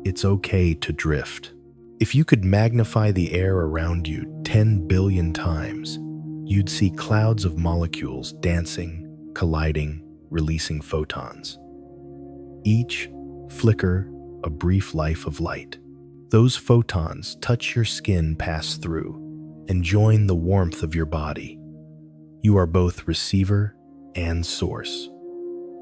It's okay to drift. If you could magnify the air around you 10 billion times, you'd see clouds of molecules dancing, colliding, releasing photons. Each flicker a brief life of light. Those photons touch your skin, pass through, and join the warmth of your body. You are both receiver and source.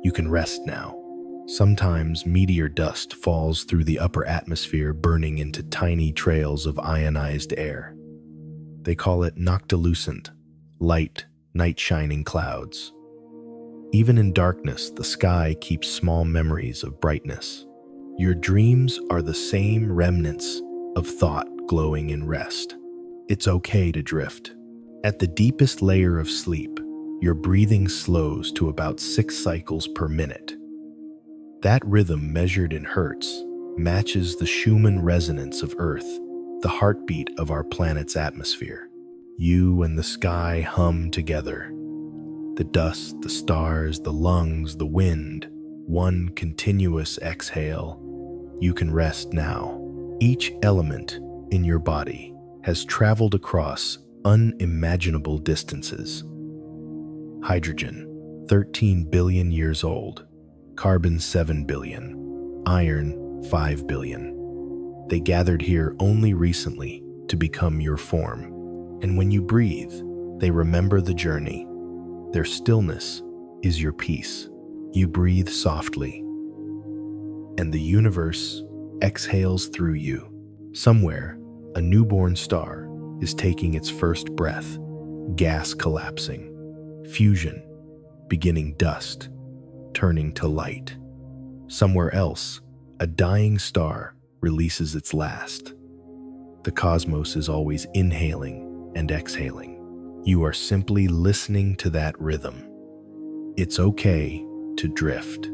You can rest now. Sometimes meteor dust falls through the upper atmosphere, burning into tiny trails of ionized air. They call it noctilucent, light, night-shining clouds. Even in darkness, the sky keeps small memories of brightness. Your dreams are the same remnants of thought glowing in rest. It's okay to drift. At the deepest layer of sleep, your breathing slows to about 6 cycles per minute. That rhythm, measured in hertz, matches the Schumann resonance of Earth, the heartbeat of our planet's atmosphere. You and the sky hum together. The dust, the stars, the lungs, the wind, one continuous exhale. You can rest now. Each element in your body has traveled across unimaginable distances. Hydrogen, 13 billion years old. Carbon, 7 billion. Iron, 5 billion. They gathered here only recently to become your form. And when you breathe, they remember the journey. Their stillness is your peace. You breathe softly, and the universe exhales through you. Somewhere, a newborn star is taking its first breath, gas collapsing, fusion, beginning dust, turning to light. Somewhere else, a dying star releases its last. The cosmos is always inhaling and exhaling. You are simply listening to that rhythm. It's okay to drift.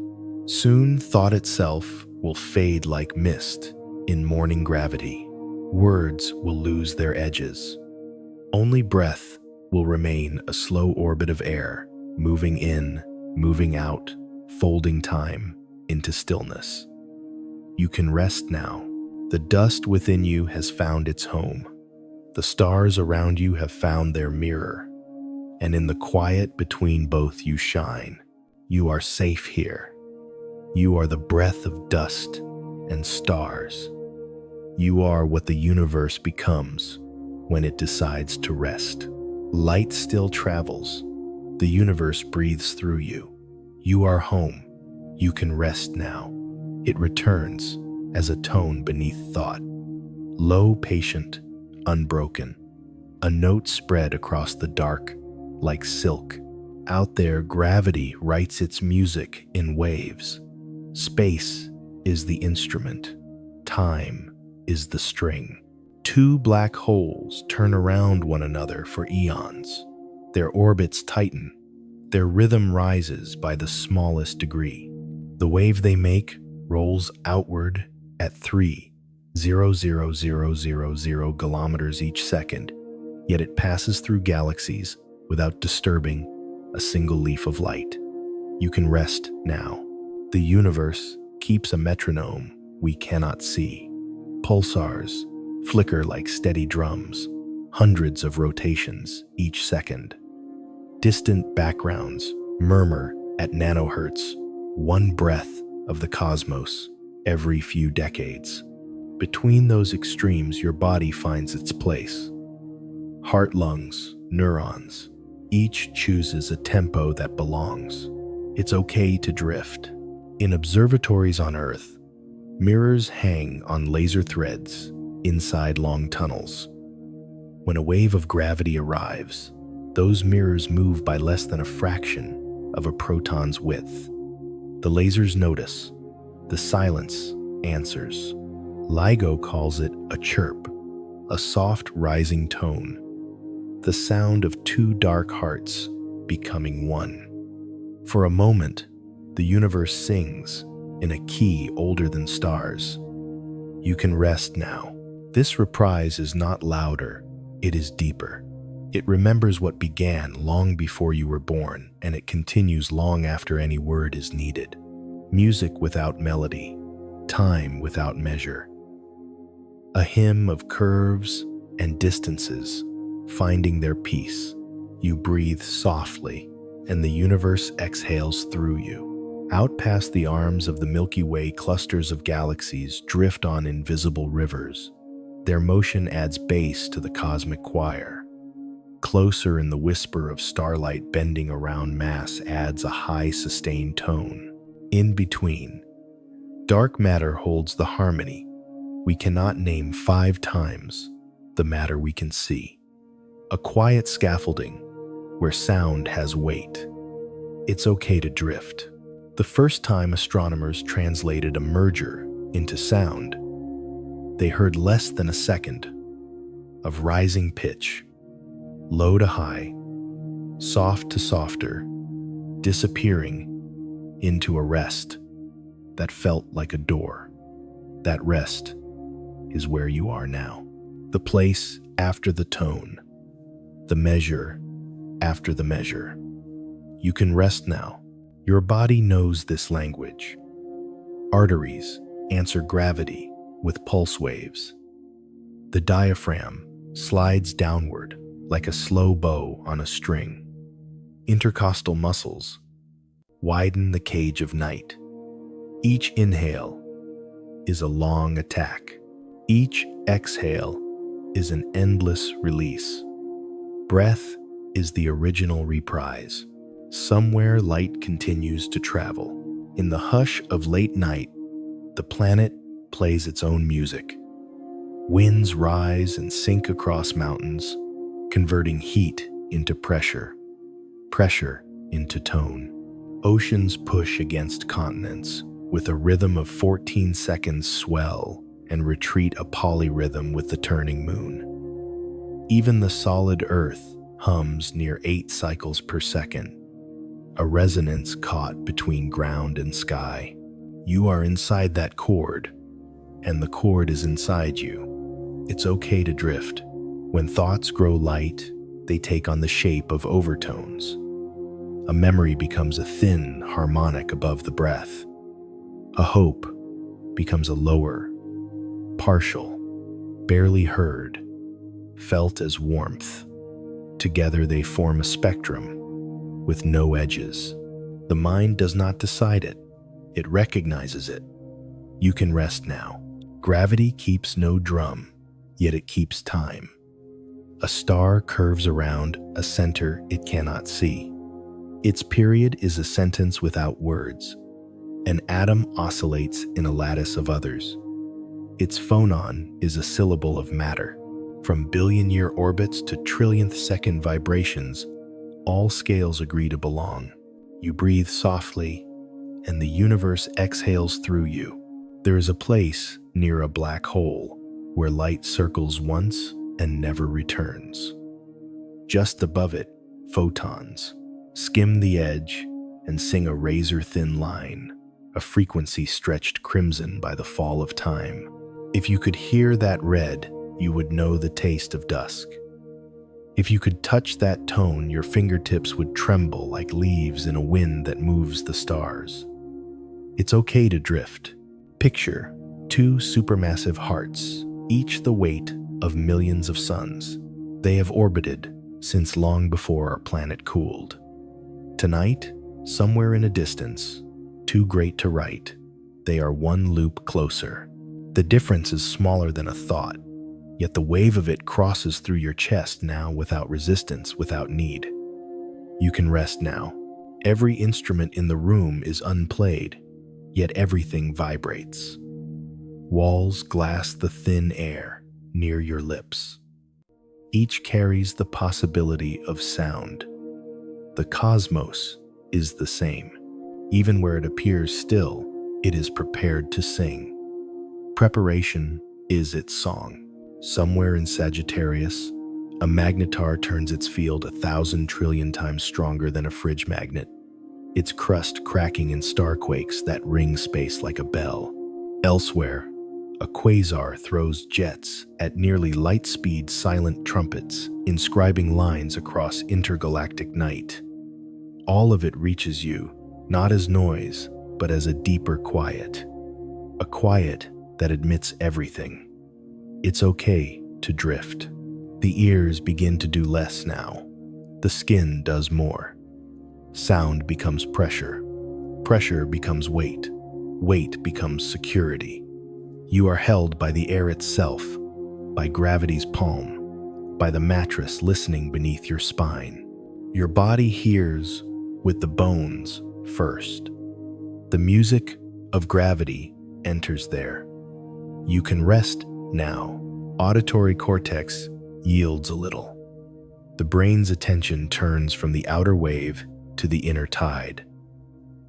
Soon, thought itself will fade like mist in morning gravity. Words will lose their edges. Only breath will remain a slow orbit of air, moving in, moving out, folding time into stillness. You can rest now. The dust within you has found its home. The stars around you have found their mirror. And in the quiet between both you shine. You are safe here. You are the breath of dust and stars. You are what the universe becomes when it decides to rest. Light still travels. The universe breathes through you. You are home. You can rest now. It returns as a tone beneath thought. Low, patient, unbroken. A note spread across the dark like silk. Out there, gravity writes its music in waves. Space is the instrument. Time is the string. Two black holes turn around one another for eons. Their orbits tighten. Their rhythm rises by the smallest degree. The wave they make rolls outward at 3,000,000 kilometers each second, yet it passes through galaxies without disturbing a single leaf of light. You can rest now. The universe keeps a metronome we cannot see. Pulsars, flicker like steady drums, hundreds of rotations each second. Distant backgrounds murmur at nanohertz, one breath of the cosmos every few decades. Between those extremes, your body finds its place. Heart, lungs, neurons, each chooses a tempo that belongs. It's okay to drift. In observatories on Earth, mirrors hang on laser threads inside long tunnels. When a wave of gravity arrives, those mirrors move by less than a fraction of a proton's width. The lasers notice. The silence answers. LIGO calls it a chirp, a soft rising tone, the sound of two dark hearts becoming one. For a moment, the universe sings in a key older than stars. You can rest now. This reprise is not louder, it is deeper. It remembers what began long before you were born, and it continues long after any word is needed. Music without melody, time without measure. A hymn of curves and distances, finding their peace. You breathe softly, and the universe exhales through you. Out past the arms of the Milky Way, clusters of galaxies drift on invisible rivers. Their motion adds bass to the cosmic choir. Closer in the whisper of starlight bending around mass adds a high sustained tone. In between, dark matter holds the harmony we cannot name 5 times the matter we can see. A quiet scaffolding where sound has weight. It's okay to drift. The first time astronomers translated a merger into sound, they heard less than a second of rising pitch, low to high, soft to softer, disappearing into a rest that felt like a door. That rest is where you are now. The place after the tone, the measure after the measure. You can rest now. Your body knows this language. Arteries answer gravity with pulse waves. The diaphragm slides downward like a slow bow on a string. Intercostal muscles widen the cage of night. Each inhale is a long attack. Each exhale is an endless release. Breath is the original reprise. Somewhere light continues to travel. In the hush of late night, the planet plays its own music. Winds rise and sink across mountains, converting heat into pressure, pressure into tone. Oceans push against continents with a rhythm of 14 seconds swell and retreat, a polyrhythm with the turning moon. Even the solid Earth hums near 8 cycles per second, a resonance caught between ground and sky. You are inside that chord, and the chord is inside you. It's okay to drift. When thoughts grow light, they take on the shape of overtones. A memory becomes a thin harmonic above the breath. A hope becomes a lower, partial, barely heard, felt as warmth. Together they form a spectrum with no edges. The mind does not decide it, it recognizes it. You can rest now. Gravity keeps no drum, yet it keeps time. A star curves around a center it cannot see. Its period is a sentence without words. An atom oscillates in a lattice of others. Its phonon is a syllable of matter. From billion-year orbits to trillionth second vibrations, all scales agree to belong. You breathe softly, and the universe exhales through you. There is a place near a black hole where light circles once and never returns. Just above it, photons skim the edge and sing a razor-thin line, a frequency stretched crimson by the fall of time. If you could hear that red, you would know the taste of dusk. If you could touch that tone, your fingertips would tremble like leaves in a wind that moves the stars. It's okay to drift. Picture 2 supermassive hearts each the weight of millions of suns. They have orbited since long before our planet cooled. Tonight, somewhere in a distance, too great to write, they are one loop closer. The difference is smaller than a thought, yet the wave of it crosses through your chest now without resistance, without need. You can rest now. Every instrument in the room is unplayed, yet everything vibrates. Walls glass the thin air near your lips. Each carries the possibility of sound. The cosmos is the same. Even where it appears still, it is prepared to sing. Preparation is its song. Somewhere in Sagittarius, a magnetar turns its field 1,000 trillion times stronger than a fridge magnet, its crust cracking in starquakes that ring space like a bell. Elsewhere, a quasar throws jets at nearly light-speed silent trumpets, inscribing lines across intergalactic night. All of it reaches you, not as noise, but as a deeper quiet. A quiet that admits everything. It's okay to drift. The ears begin to do less now. The skin does more. Sound becomes pressure. Pressure becomes weight. Weight becomes security. You are held by the air itself, by gravity's palm, by the mattress listening beneath your spine. Your body hears with the bones first. The music of gravity enters there. You can rest now. Auditory cortex yields a little. The brain's attention turns from the outer wave to the inner tide.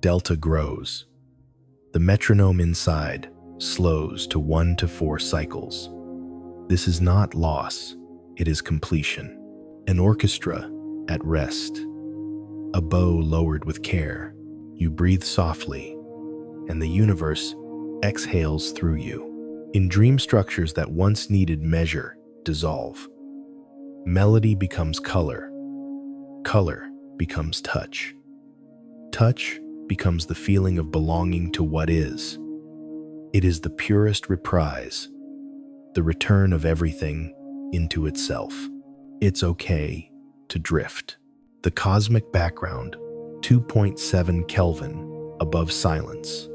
Delta grows. The metronome inside slows to 1 to 4 cycles. This is not loss, it is completion. An orchestra at rest. A bow lowered with care. You breathe softly, and the universe exhales through you. In dream structures that once needed measure, dissolve. Melody becomes color. Color becomes touch. Touch becomes the feeling of belonging to what is. It is the purest reprise, the return of everything into itself. It's okay to drift. The cosmic background, 2.7 Kelvin above silence,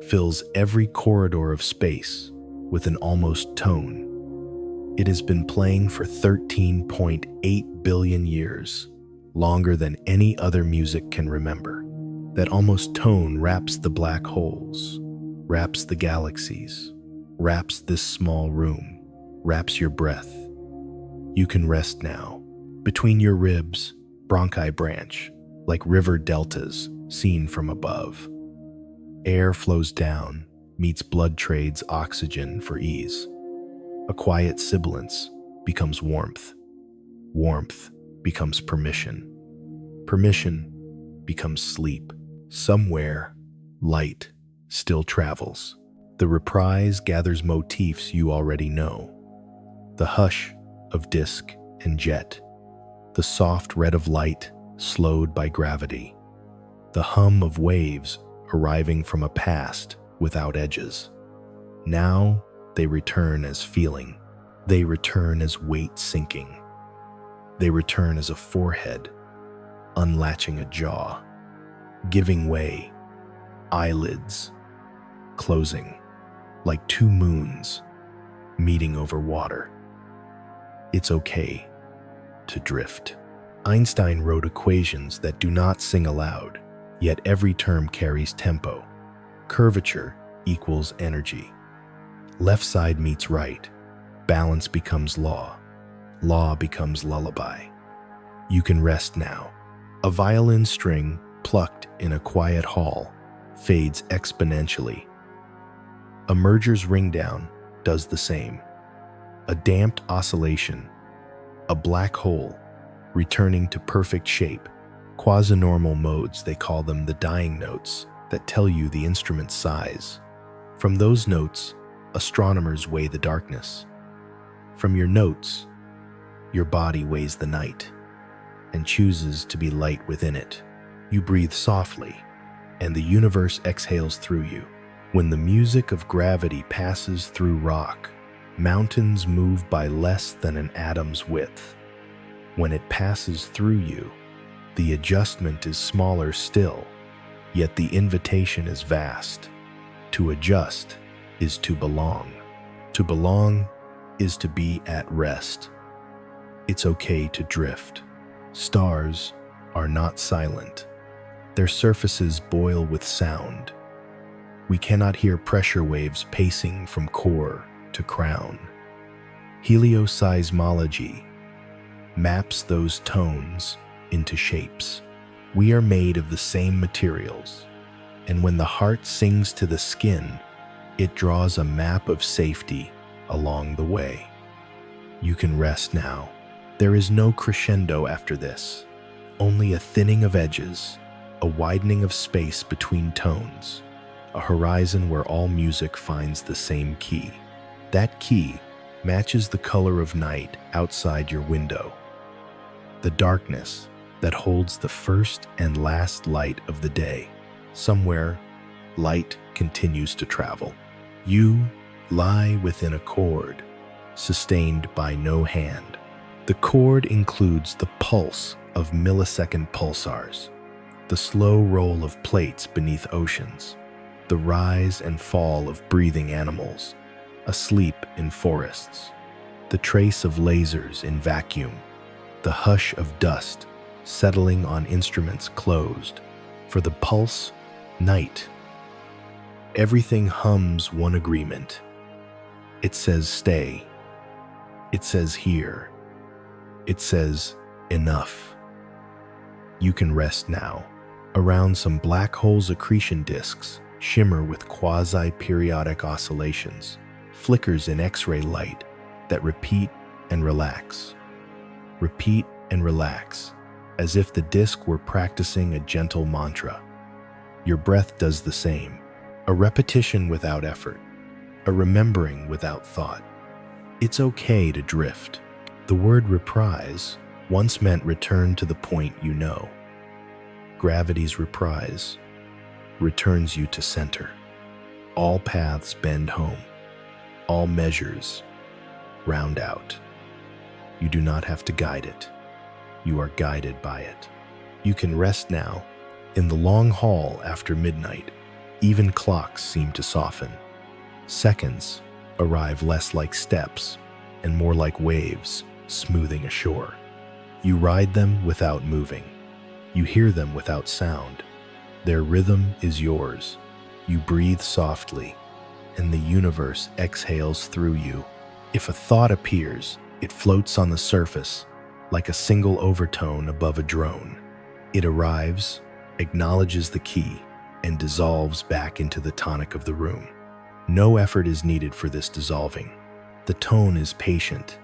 fills every corridor of space with an almost tone. It has been playing for 13.8 billion years, longer than any other music can remember. That almost tone wraps the black holes, wraps the galaxies, wraps this small room, wraps your breath. You can rest now. Between your ribs, bronchi branch, like river deltas seen from above. Air flows down, meets blood trades oxygen for ease. A quiet sibilance becomes warmth. Warmth becomes permission. Permission becomes sleep. Somewhere, light still travels. The reprise gathers motifs you already know. The hush of disk and jet. The soft red of light slowed by gravity. The hum of waves arriving from a past without edges. Now they return as feeling. They return as weight sinking. They return as a forehead, unlatching a jaw, giving way, eyelids closing, like two moons meeting over water. It's okay to drift. Einstein wrote equations that do not sing aloud, yet every term carries tempo. Curvature equals energy. Left side meets right. Balance becomes law. Law becomes lullaby. You can rest now. A violin string plucked in a quiet hall fades exponentially. A merger's ringdown does the same. A damped oscillation, a black hole returning to perfect shape. Quasi-normal modes, they call them, the dying notes that tell you the instrument's size. From those notes, astronomers weigh the darkness. From your notes, your body weighs the night and chooses to be light within it. You breathe softly, and the universe exhales through you. When the music of gravity passes through rock, Mountains move by less than an atom's width. When it passes through you, the adjustment is smaller still, yet the invitation is vast. To adjust is to belong. To belong is to be at rest. It's okay to drift. Stars are not silent. Their surfaces boil with sound. We cannot hear pressure waves pacing from core to crown. Helioseismology maps those tones into shapes. We are made of the same materials, and when the heart sings to the skin, it draws a map of safety along the way. You can rest now. There is no crescendo after this, only a thinning of edges, a widening of space between tones, a horizon where all music finds the same key. That key matches the color of night outside your window, the darkness that holds the first and last light of the day. Somewhere, light continues to travel. You lie within a chord, sustained by no hand. The chord includes the pulse of millisecond pulsars, the slow roll of plates beneath oceans, the rise and fall of breathing animals, asleep in forests, the trace of lasers in vacuum, the hush of dust settling on instruments closed. For the pulse, night. Everything hums one agreement. It says stay. It says here. It says enough. You can rest now. Around some black holes, accretion disks shimmer with quasi-periodic oscillations, flickers in X-ray light that repeat and relax. Repeat and relax, as if the disk were practicing a gentle mantra. Your breath does the same, a repetition without effort, a remembering without thought. It's okay to drift. The word reprise once meant return to the point you know. Gravity's reprise returns you to center. All paths bend home. All measures round out. You do not have to guide it. You are guided by it. You can rest now. In the long hall after midnight, even clocks seem to soften. Seconds arrive less like steps and more like waves smoothing ashore. You ride them without moving. You hear them without sound. Their rhythm is yours. You breathe softly, and the universe exhales through you. If a thought appears, it floats on the surface like a single overtone above a drone. It arrives, acknowledges the key, and dissolves back into the tonic of the room. No effort is needed for this dissolving. The tone is patient.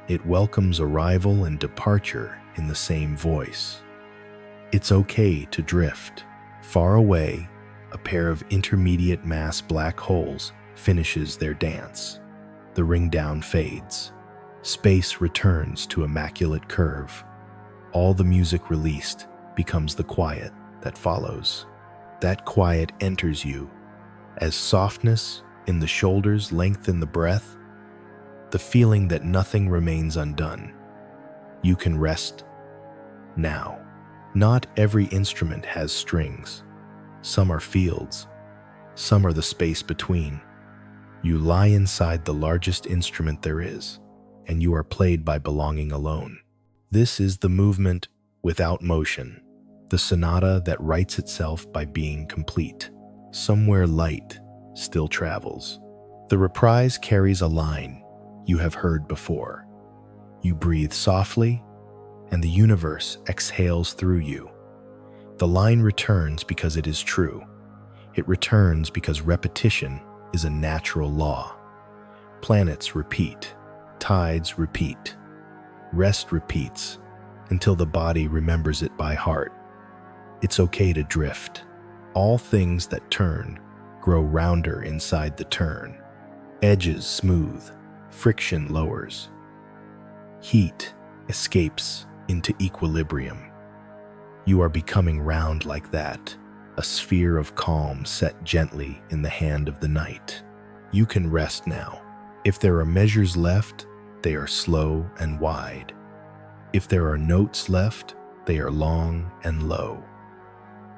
It welcomes arrival and departure in the same voice. It's okay to drift. Far away, a pair of intermediate mass black holes finishes their dance. The ring down fades. Space returns to immaculate curve. All the music released becomes the quiet that follows. That quiet enters you as softness in the shoulders lengthen the breath, the feeling that nothing remains undone. You can rest now. Not every instrument has strings. Some are fields. Some are the space between. You lie inside the largest instrument there is, and you are played by belonging alone. This is the movement without motion, the sonata that writes itself by being complete. Somewhere light still travels. The reprise carries a line you have heard before. You breathe softly, and the universe exhales through you. The line returns because it is true. It returns because repetition is a natural law. Planets repeat. Tides repeat. Rest repeats until the body remembers it by heart. It's okay to drift. All things that turn grow rounder inside the turn. Edges smooth, friction lowers. Heat escapes into equilibrium. You are becoming round like that, a sphere of calm set gently in the hand of the night. You can rest now. If there are measures left, they are slow and wide. If there are notes left, they are long and low.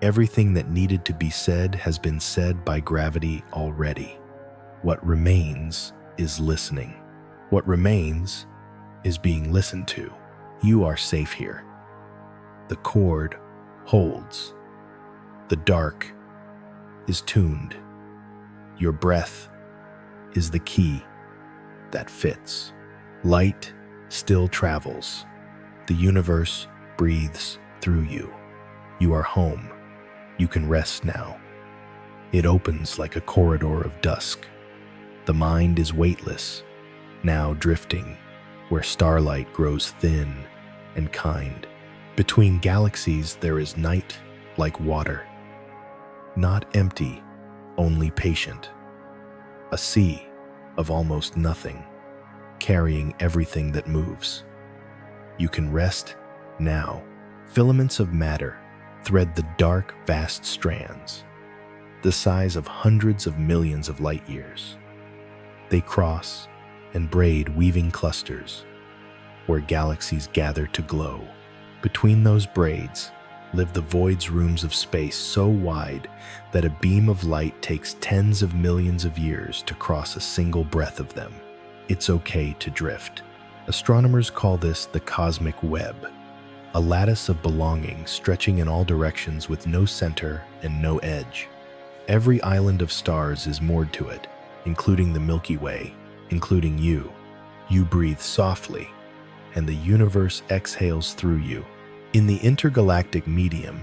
Everything that needed to be said has been said by gravity already. What remains is listening. What remains is being listened to. You are safe here. The chord holds. The dark is tuned. Your breath is the key that fits. Light still travels. The universe breathes through you. You are home. You can rest now. It opens like a corridor of dusk. The mind is weightless, now drifting, where starlight grows thin and kind. Between galaxies there is night like water. Not empty, only patient. A sea of almost nothing, carrying everything that moves. You can rest now. Filaments of matter thread the dark, vast strands, the size of hundreds of millions of light years. They cross and braid weaving clusters where galaxies gather to glow. Between those braids live the void's rooms of space so wide that a beam of light takes tens of millions of years to cross a single breath of them. It's okay to drift. Astronomers call this the cosmic web, a lattice of belonging stretching in all directions with no center and no edge. Every island of stars is moored to it, including the Milky Way, including you. You breathe softly, and the universe exhales through you. In the intergalactic medium,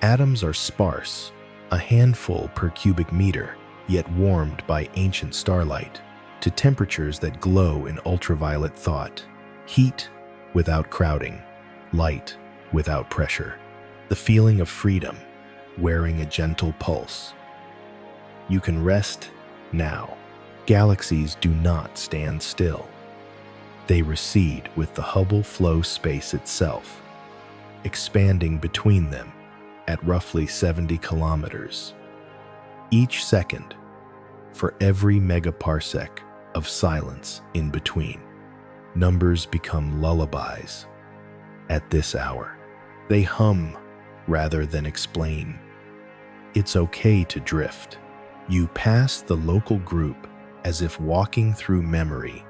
atoms are sparse, a handful per cubic meter, yet warmed by ancient starlight, to temperatures that glow in ultraviolet thought. Heat without crowding, light without pressure. The feeling of freedom, wearing a gentle pulse. You can rest now. Galaxies do not stand still. They recede with the Hubble flow space itself, expanding between them at roughly 70 kilometers. Each second, for every megaparsec of silence in between, numbers become lullabies. At this hour, they hum rather than explain. It's okay to drift. You pass the local group as if walking through memory,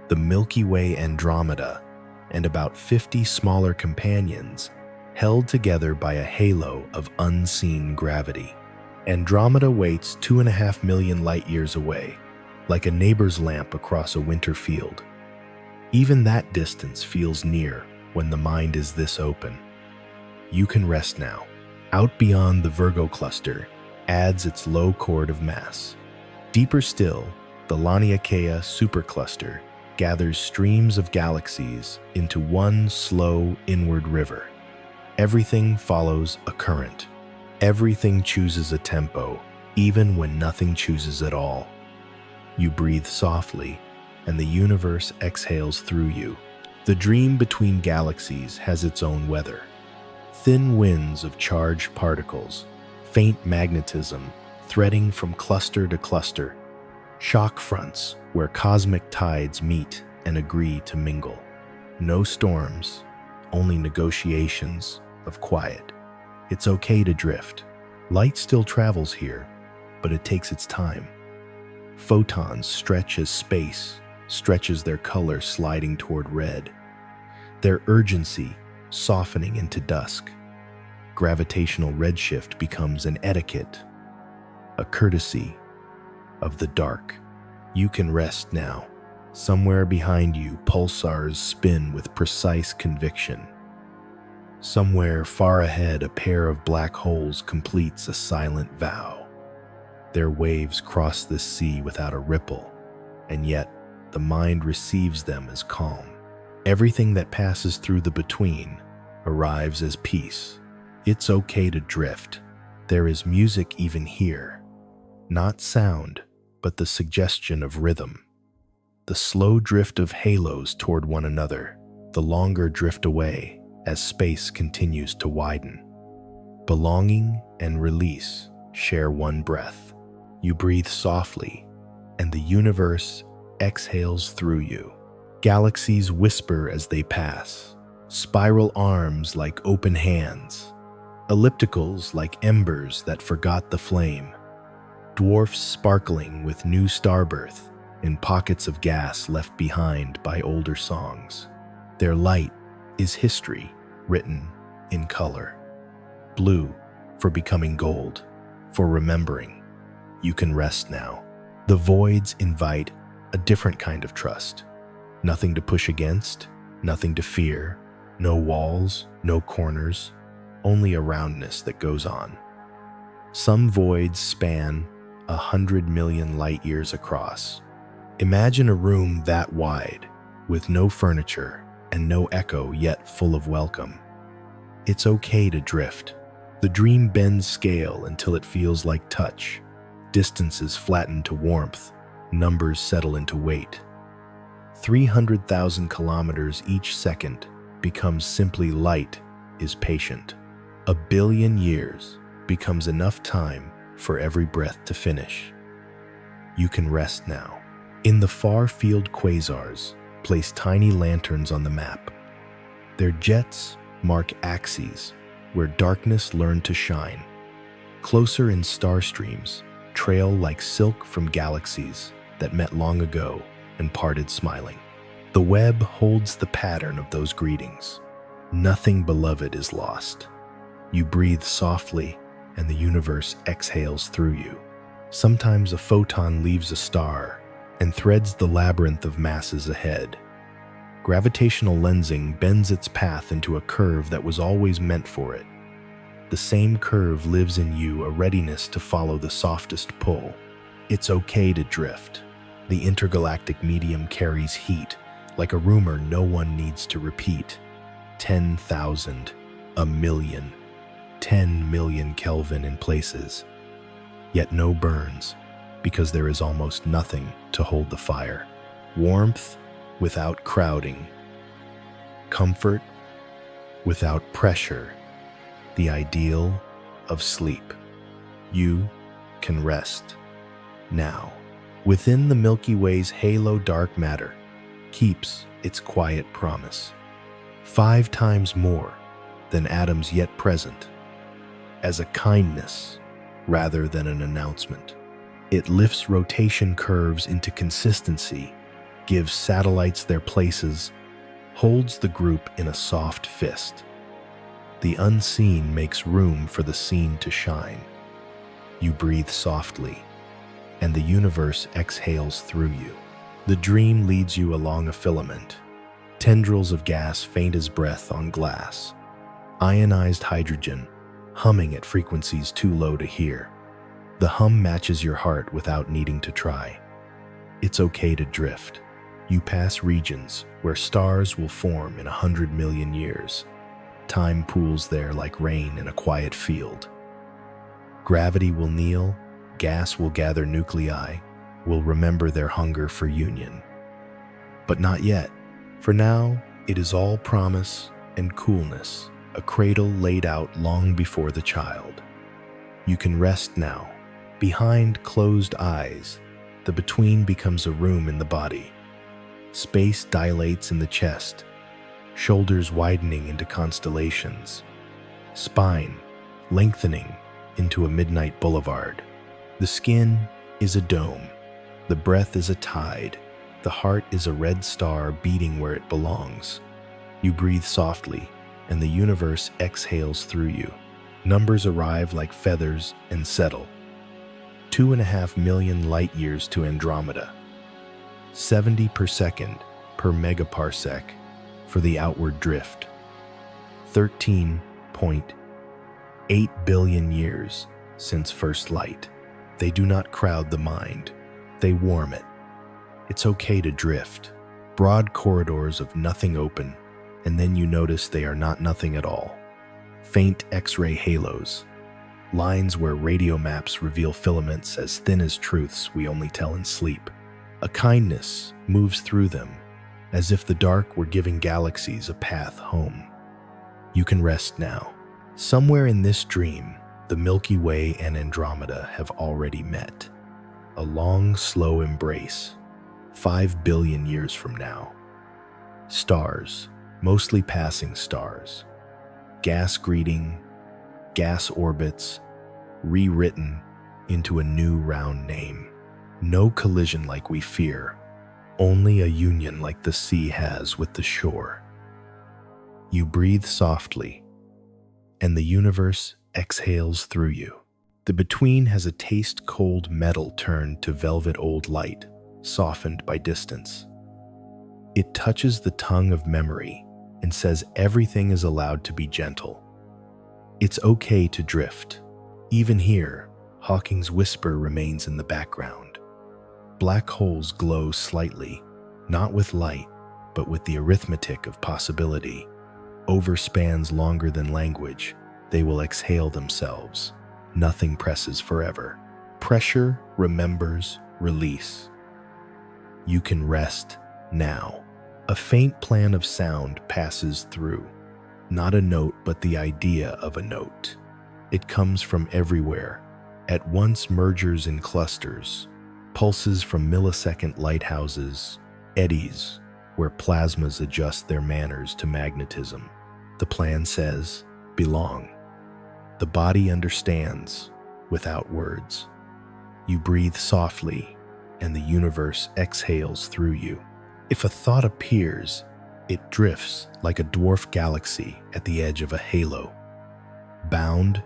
the Milky Way Andromeda, and about 50 smaller companions held together by a halo of unseen gravity. Andromeda waits 2.5 million light-years away, like a neighbor's lamp across a winter field. Even that distance feels near when the mind is this open. You can rest now. Out beyond the Virgo cluster adds its low chord of mass. Deeper still, the Laniakea supercluster gathers streams of galaxies into one slow inward river. Everything follows a current. Everything chooses a tempo, even when nothing chooses at all. You breathe softly, and the universe exhales through you. The dream between galaxies has its own weather. Thin winds of charged particles, faint magnetism threading from cluster to cluster, shock fronts where cosmic tides meet and agree to mingle. No storms, only negotiations of quiet. It's okay to drift. Light still travels here, but it takes its time. Photons stretch as space stretches, their color sliding toward red, their urgency softening into dusk. Gravitational redshift becomes an etiquette, a courtesy of the dark. You can rest now. Somewhere behind you, pulsars spin with precise conviction. Somewhere far ahead, a pair of black holes completes a silent vow. Their waves cross the sea without a ripple, and yet the mind receives them as calm. Everything that passes through the between arrives as peace. It's okay to drift. There is music even here. Not sound, but the suggestion of rhythm. The slow drift of halos toward one another, the longer drift away as space continues to widen. Belonging and release share one breath. You breathe softly, and the universe exhales through you. Galaxies whisper as they pass, spiral arms like open hands, ellipticals like embers that forgot the flame, dwarfs sparkling with new starbirth in pockets of gas left behind by older songs. Their light is history written in color. Blue for becoming gold, for remembering. You can rest now. The voids invite a different kind of trust. Nothing to push against, nothing to fear, no walls, no corners, only a roundness that goes on. Some voids span 100 million light years across. Imagine a room that wide, with no furniture and no echo, yet full of welcome. It's okay to drift. The dream bends scale until it feels like touch. Distances flatten to warmth, numbers settle into weight. 300,000 kilometers each second becomes simply light is patient. 1 billion years becomes enough time for every breath to finish. You can rest now. In the far-field quasars, place tiny lanterns on the map. Their jets mark axes where darkness learned to shine. Closer in star streams, trail like silk from galaxies that met long ago and parted smiling. The web holds the pattern of those greetings. Nothing beloved is lost. You breathe softly, and the universe exhales through you. Sometimes a photon leaves a star and threads the labyrinth of masses ahead. Gravitational lensing bends its path into a curve that was always meant for it. The same curve lives in you, a readiness to follow the softest pull. It's okay to drift. The intergalactic medium carries heat, like a rumor no one needs to repeat. 10,000, a million, 10 million Kelvin in places. Yet no burns, because there is almost nothing to hold the fire. Warmth without crowding. Comfort without pressure. The ideal of sleep. You can rest now. Within the Milky Way's halo, dark matter keeps its quiet promise. 5 times more than atoms yet present, as a kindness rather than an announcement. It lifts rotation curves into consistency, gives satellites their places, holds the group in a soft fist. The unseen makes room for the seen to shine. You breathe softly, and the universe exhales through you. The dream leads you along a filament, tendrils of gas faint as breath on glass, ionized hydrogen humming at frequencies too low to hear. The hum matches your heart without needing to try. It's okay to drift. You pass regions where stars will form in 100 million years. Time pools there like rain in a quiet field. Gravity will kneel, gas will gather nuclei, will remember their hunger for union. But not yet. For now, it is all promise and coolness, a cradle laid out long before the child. You can rest now. Behind closed eyes, the between becomes a room in the body. Space dilates in the chest, shoulders widening into constellations, spine lengthening into a midnight boulevard. The skin is a dome, the breath is a tide, the heart is a red star beating where it belongs. You breathe softly, and the universe exhales through you. Numbers arrive like feathers and settle. 2.5 million light years to Andromeda. 70 per second per megaparsec for the outward drift. 13.8 billion years since first light. They do not crowd the mind. They warm it. It's okay to drift. Broad corridors of nothing open, and then you notice they are not nothing at all. Faint X-ray halos. Lines where radio maps reveal filaments as thin as truths we only tell in sleep. A kindness moves through them, as if the dark were giving galaxies a path home. You can rest now. Somewhere in this dream, the Milky Way and Andromeda have already met. A long, slow embrace. 5 billion years from now. Stars, mostly passing stars. Gas greeting, gas orbits, rewritten into a new round name. No collision like we fear, only a union like the sea has with the shore. You breathe softly, and the universe exhales through you. The between has a taste cold metal turned to velvet old light, softened by distance. It touches the tongue of memory and says everything is allowed to be gentle. It's okay to drift. Even here, Hawking's whisper remains in the background. Black holes glow slightly, not with light, but with the arithmetic of possibility. Over spans longer than language, they will exhale themselves. Nothing presses forever. Pressure remembers release. You can rest now. A faint plan of sound passes through. Not a note, but the idea of a note. It comes from everywhere. At once mergers in clusters. Pulses from millisecond lighthouses. Eddies, where plasmas adjust their manners to magnetism. The plan says, belong. The body understands without words. You breathe softly, and the universe exhales through you. If a thought appears, it drifts like a dwarf galaxy at the edge of a halo, bound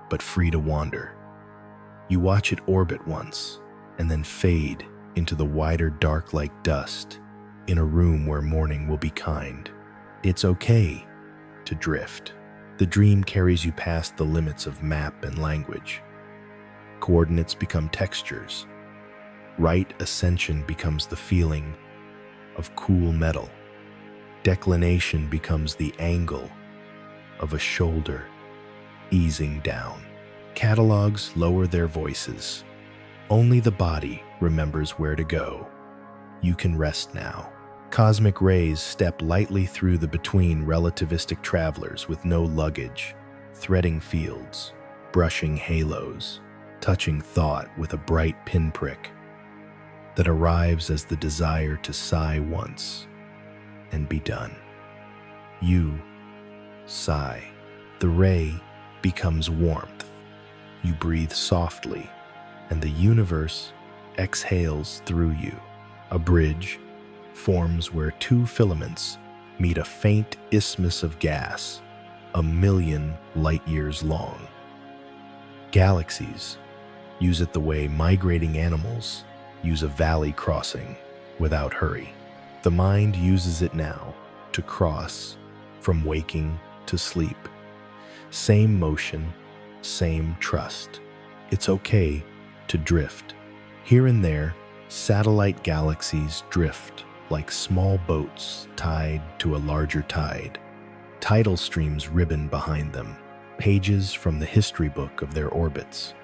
but free to wander. You watch it orbit once, and then fade into the wider dark like dust in a room where morning will be kind. It's okay to drift. The dream carries you past the limits of map and language. Coordinates become textures. Right ascension becomes the feeling of cool metal. Declination becomes the angle of a shoulder easing down. Catalogs lower their voices. Only the body remembers where to go. You can rest now. Cosmic rays step lightly through the between relativistic travelers with no luggage, threading fields, brushing halos, touching thought with a bright pinprick that arrives as the desire to sigh once and be done. You sigh. The ray becomes warmth. You breathe softly, and the universe exhales through you. A bridge forms where two filaments meet a faint isthmus of gas, 1,000,000 light years long. Galaxies use it the way migrating animals use a valley crossing without hurry. The mind uses it now to cross from waking to sleep. Same motion, same trust. It's okay to drift. Here and there, satellite galaxies drift like small boats tied to a larger tide. Tidal streams ribbon behind them, pages from the history book of their orbits.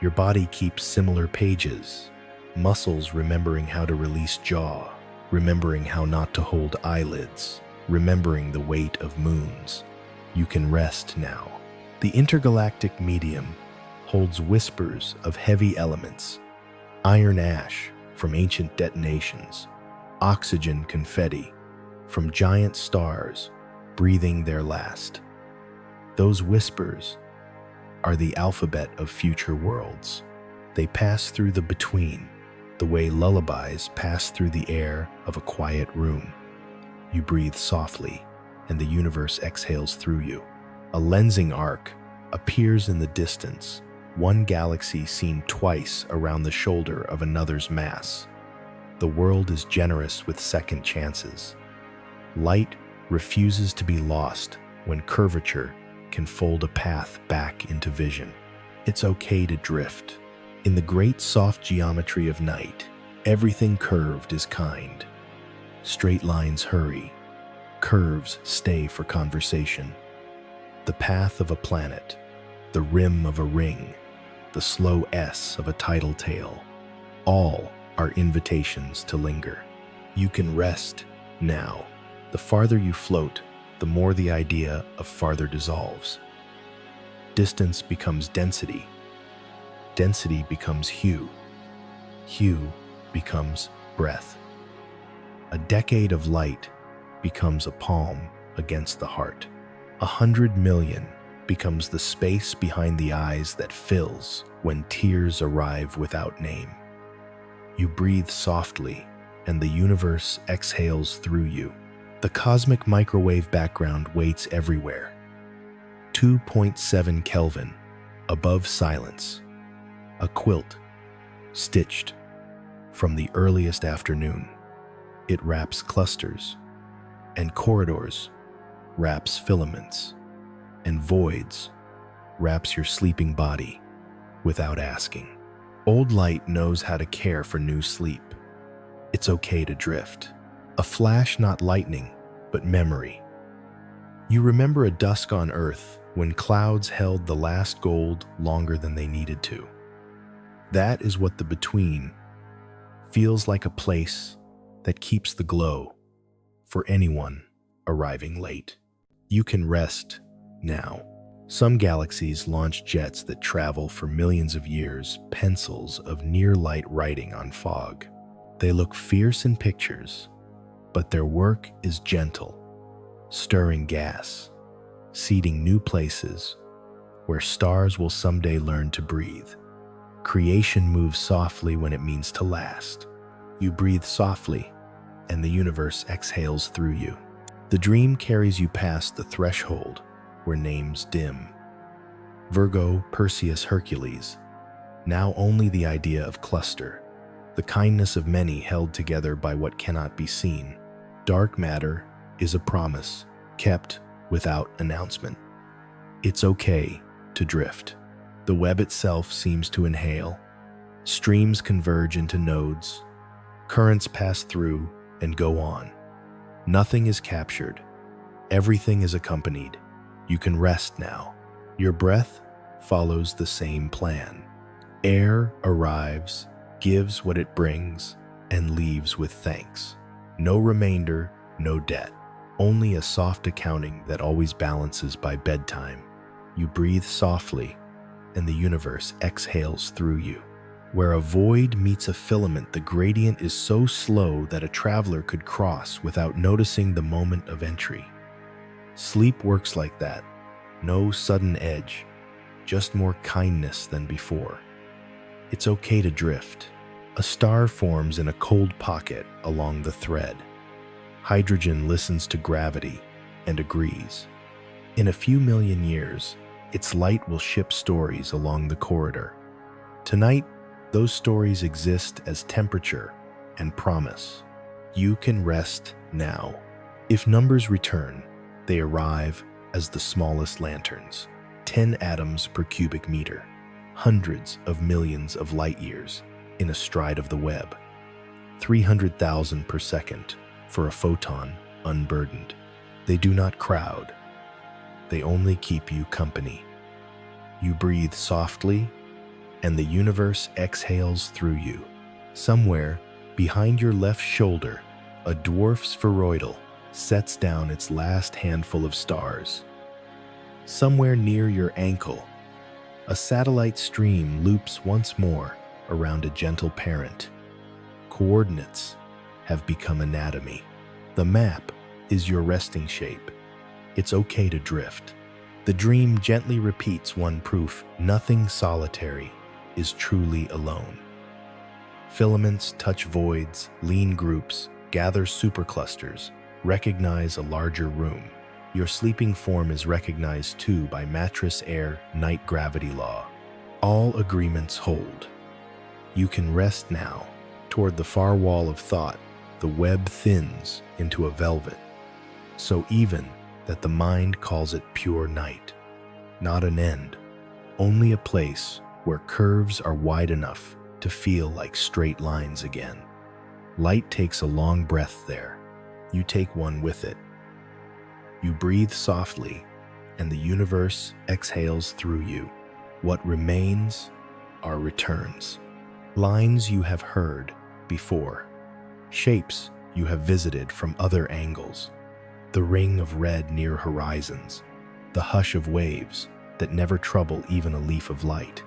Your body keeps similar pages, muscles remembering how to release jaw, remembering how not to hold eyelids, remembering the weight of moons. You can rest now. The intergalactic medium holds whispers of heavy elements, iron ash from ancient detonations, oxygen confetti from giant stars breathing their last. Those whispers are the alphabet of future worlds. They pass through the between, the way lullabies pass through the air of a quiet room. You breathe softly, and the universe exhales through you. A lensing arc appears in the distance, one galaxy seen twice around the shoulder of another's mass. The world is generous with second chances. Light refuses to be lost when curvature can fold a path back into vision. It's okay to drift. In the great soft geometry of night, everything curved is kind. Straight lines hurry. Curves stay for conversation. The path of a planet, the rim of a ring, the slow S of a tidal tail, all are invitations to linger. You can rest now. The farther you float, the more the idea of farther dissolves. Distance becomes density. Density becomes hue. Hue becomes breath. A decade of light becomes a palm against the heart. 100 million becomes the space behind the eyes that fills when tears arrive without name. You breathe softly, and the universe exhales through you. The cosmic microwave background waits everywhere. 2.7 Kelvin, above silence. A quilt, stitched from the earliest afternoon. It wraps clusters, and corridors wraps filaments, and voids wraps your sleeping body without asking. Old light knows how to care for new sleep. It's okay to drift. A flash, not lightning, but memory. You remember a dusk on Earth when clouds held the last gold longer than they needed to. That is what the between feels like, a place that keeps the glow for anyone arriving late. You can rest now. Some galaxies launch jets that travel for millions of years, pencils of near-light writing on fog. They look fierce in pictures, but their work is gentle, stirring gas, seeding new places where stars will someday learn to breathe. Creation moves softly when it means to last. You breathe softly, and the universe exhales through you. The dream carries you past the threshold where names dim. Virgo, Perseus, Hercules. Now only the idea of cluster, the kindness of many held together by what cannot be seen. Dark matter is a promise kept without announcement. It's okay to drift. The web itself seems to inhale. Streams converge into nodes. Currents pass through and go on. Nothing is captured. Everything is accompanied. You can rest now. Your breath follows the same plan. Air arrives, gives what it brings, and leaves with thanks. No remainder, no debt. Only a soft accounting that always balances by bedtime. You breathe softly, and the universe exhales through you. Where a void meets a filament, the gradient is so slow that a traveler could cross without noticing the moment of entry. Sleep works like that. No sudden edge, just more kindness than before. It's okay to drift. A star forms in a cold pocket along the thread. Hydrogen listens to gravity and agrees. In a few million years, its light will ship stories along the corridor. Tonight, those stories exist as temperature and promise. You can rest now. If numbers return, they arrive as the smallest lanterns, 10 atoms per cubic meter, hundreds of millions of light years in a stride of the web, 300,000 per second for a photon unburdened. They do not crowd. They only keep you company. You breathe softly, and the universe exhales through you. Somewhere behind your left shoulder, a dwarf spheroidal sets down its last handful of stars. Somewhere near your ankle, a satellite stream loops once more around a gentle parent. Coordinates have become anatomy. The map is your resting shape. It's okay to drift. The dream gently repeats one proof: nothing solitary is truly alone. Filaments touch voids, lean groups, gather superclusters, recognize a larger room. Your sleeping form is recognized too by mattress air, night gravity law. All agreements hold. You can rest now. Toward the far wall of thought, the web thins into a velvet, so even that the mind calls it pure night. Not an end, only a place where curves are wide enough to feel like straight lines again. Light takes a long breath there. You take one with it. You breathe softly, and the universe exhales through you. What remains are returns. Lines you have heard before. Shapes you have visited from other angles. The ring of red near horizons. The hush of waves that never trouble even a leaf of light.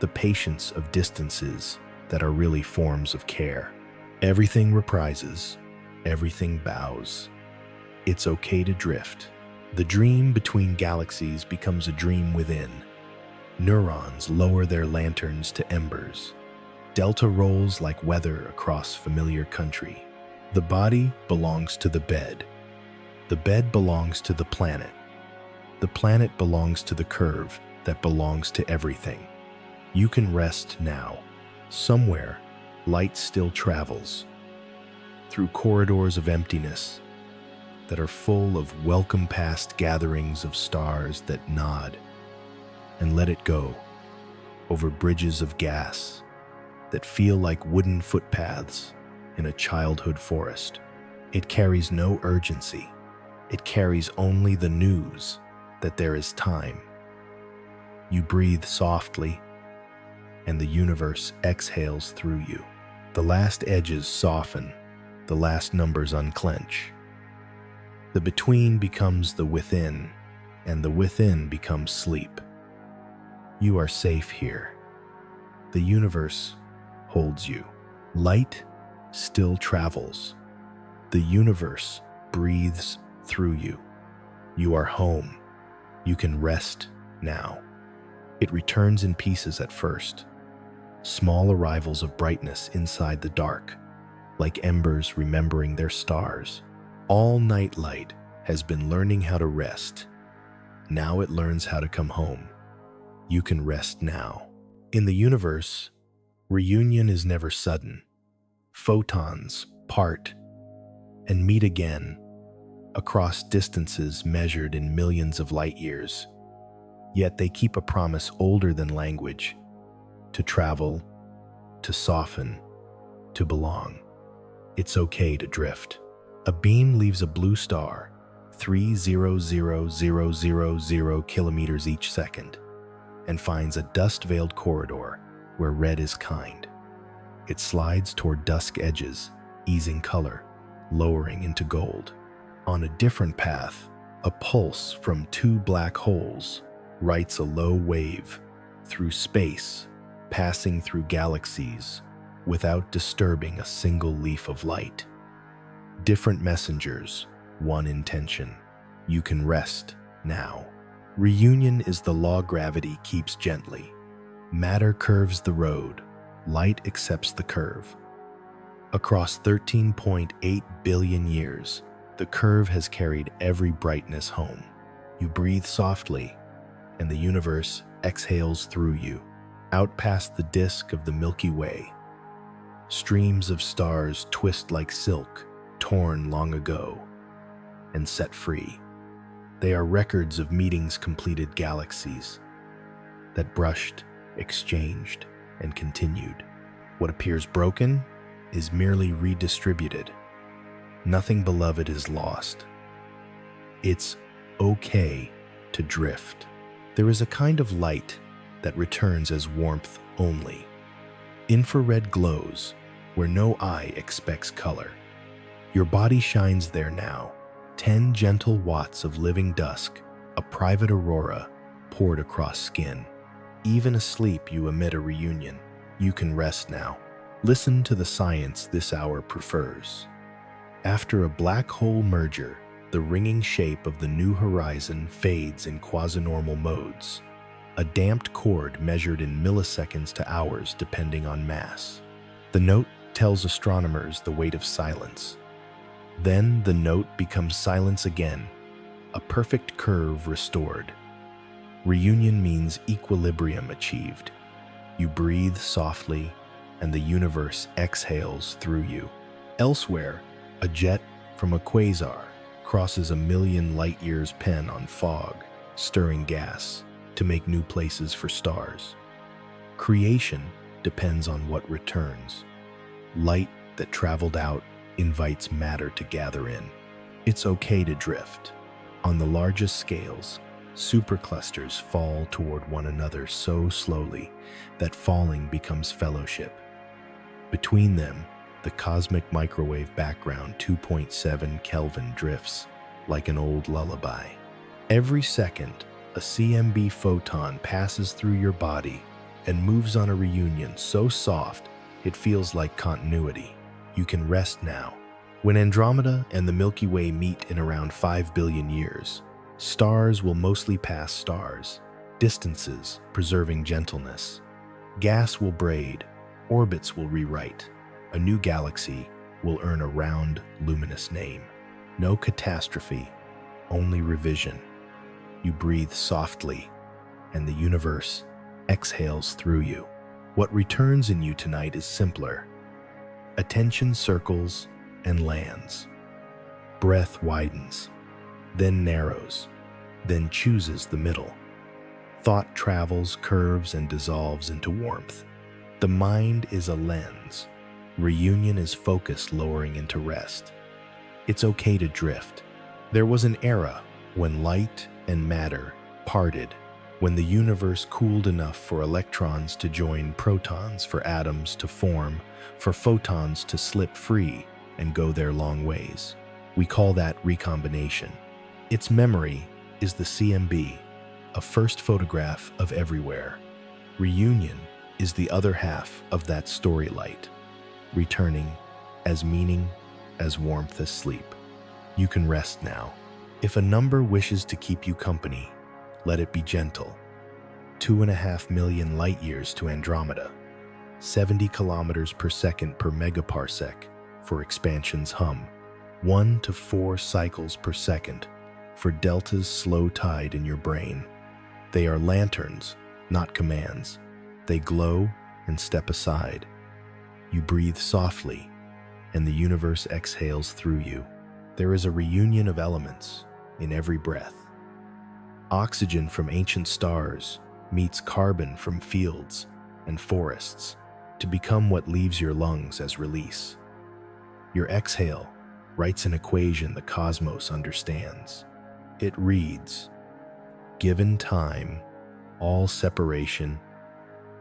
The patience of distances that are really forms of care. Everything reprises, Everything bows. It's okay to drift. The dream between galaxies becomes a dream within. Neurons lower their lanterns to embers. Delta rolls like weather across familiar country. The body belongs to the bed. The bed belongs to the planet. The planet belongs to the curve that belongs to everything. You can rest now. Somewhere, light still travels through corridors of emptiness that are full of welcome past gatherings of stars that nod and let it go over bridges of gas that feel like wooden footpaths in a childhood forest. It carries no urgency. It carries only the news that there is time. You breathe softly, and the universe exhales through you. The last edges soften, the last numbers unclench. The between becomes the within, and the within becomes sleep. You are safe here. The universe holds you. Light still travels. The universe breathes through you. You are home. You can rest now. It returns in pieces at first, small arrivals of brightness inside the dark, like embers remembering their stars. All night light has been learning how to rest. Now it learns how to come home. You can rest now. In the universe, reunion is never sudden. Photons part and meet again across distances measured in millions of light years. Yet they keep a promise older than language: to travel, to soften, to belong. It's okay to drift. A beam leaves a blue star 300,000 kilometers each second and finds a dust-veiled corridor where red is kind. It slides toward dusk edges, easing color, lowering into gold. On a different path, a pulse from two black holes writes a low wave through space, passing through galaxies without disturbing a single leaf of light. Different messengers, one intention. You can rest now. Reunion is the law gravity keeps gently. Matter curves the road. Light accepts the curve. Across 13.8 billion years, the curve has carried every brightness home. You breathe softly, and the universe exhales through you, out past the disk of the Milky Way. Streams of stars twist like silk, torn long ago and set free. They are records of meetings completed, galaxies that brushed, exchanged, and continued. What appears broken is merely redistributed. Nothing beloved is lost. It's okay to drift. There is a kind of light that returns as warmth only. Infrared glows where no eye expects color. Your body shines there now. 10 gentle watts of living dusk, a private aurora poured across skin. Even asleep, you emit a reunion. You can rest now. Listen to the science this hour prefers. After a black hole merger, the ringing shape of the new horizon fades in quasi-normal modes. A damped chord measured in milliseconds to hours depending on mass. The note tells astronomers the weight of silence. Then the note becomes silence again, a perfect curve restored. Reunion means equilibrium achieved. You breathe softly, and the universe exhales through you. Elsewhere, a jet from a quasar crosses a million light-years pen on fog, stirring gas to make new places for stars. Creation depends on what returns. Light that traveled out invites matter to gather in. It's okay to drift. On the largest scales, superclusters fall toward one another so slowly that falling becomes fellowship. Between them, the cosmic microwave background 2.7 Kelvin drifts like an old lullaby. Every second, a CMB photon passes through your body and moves on a reunion so soft it feels like continuity. You can rest now. When Andromeda and the Milky Way meet in around 5 billion years, stars will mostly pass stars, distances preserving gentleness. Gas will braid, orbits will rewrite. A new galaxy will earn a round, luminous name. No catastrophe, only revision. You breathe softly, and the universe exhales through you. What returns in you tonight is simpler. Attention circles and lands. Breath widens, then narrows, then chooses the middle. Thought travels, curves, and dissolves into warmth. The mind is a lens. Reunion is focus lowering into rest. It's okay to drift. There was an era when light and matter parted, when the universe cooled enough for electrons to join protons, for atoms to form, for photons to slip free and go their long ways. We call that recombination. Its memory is the CMB, a first photograph of everywhere. Reunion is the other half of that story light, returning as meaning, as warmth as sleep. You can rest now. If a number wishes to keep you company, let it be gentle. 2.5 million light years to Andromeda, 70 kilometers per second per megaparsec for expansion's hum, 1 to 4 cycles per second for delta's slow tide in your brain. They are lanterns, not commands. They glow and step aside. You breathe softly, and the universe exhales through you. There is a reunion of elements in every breath. Oxygen from ancient stars meets carbon from fields and forests to become what leaves your lungs as release. Your exhale writes an equation the cosmos understands. It reads, given time, all separation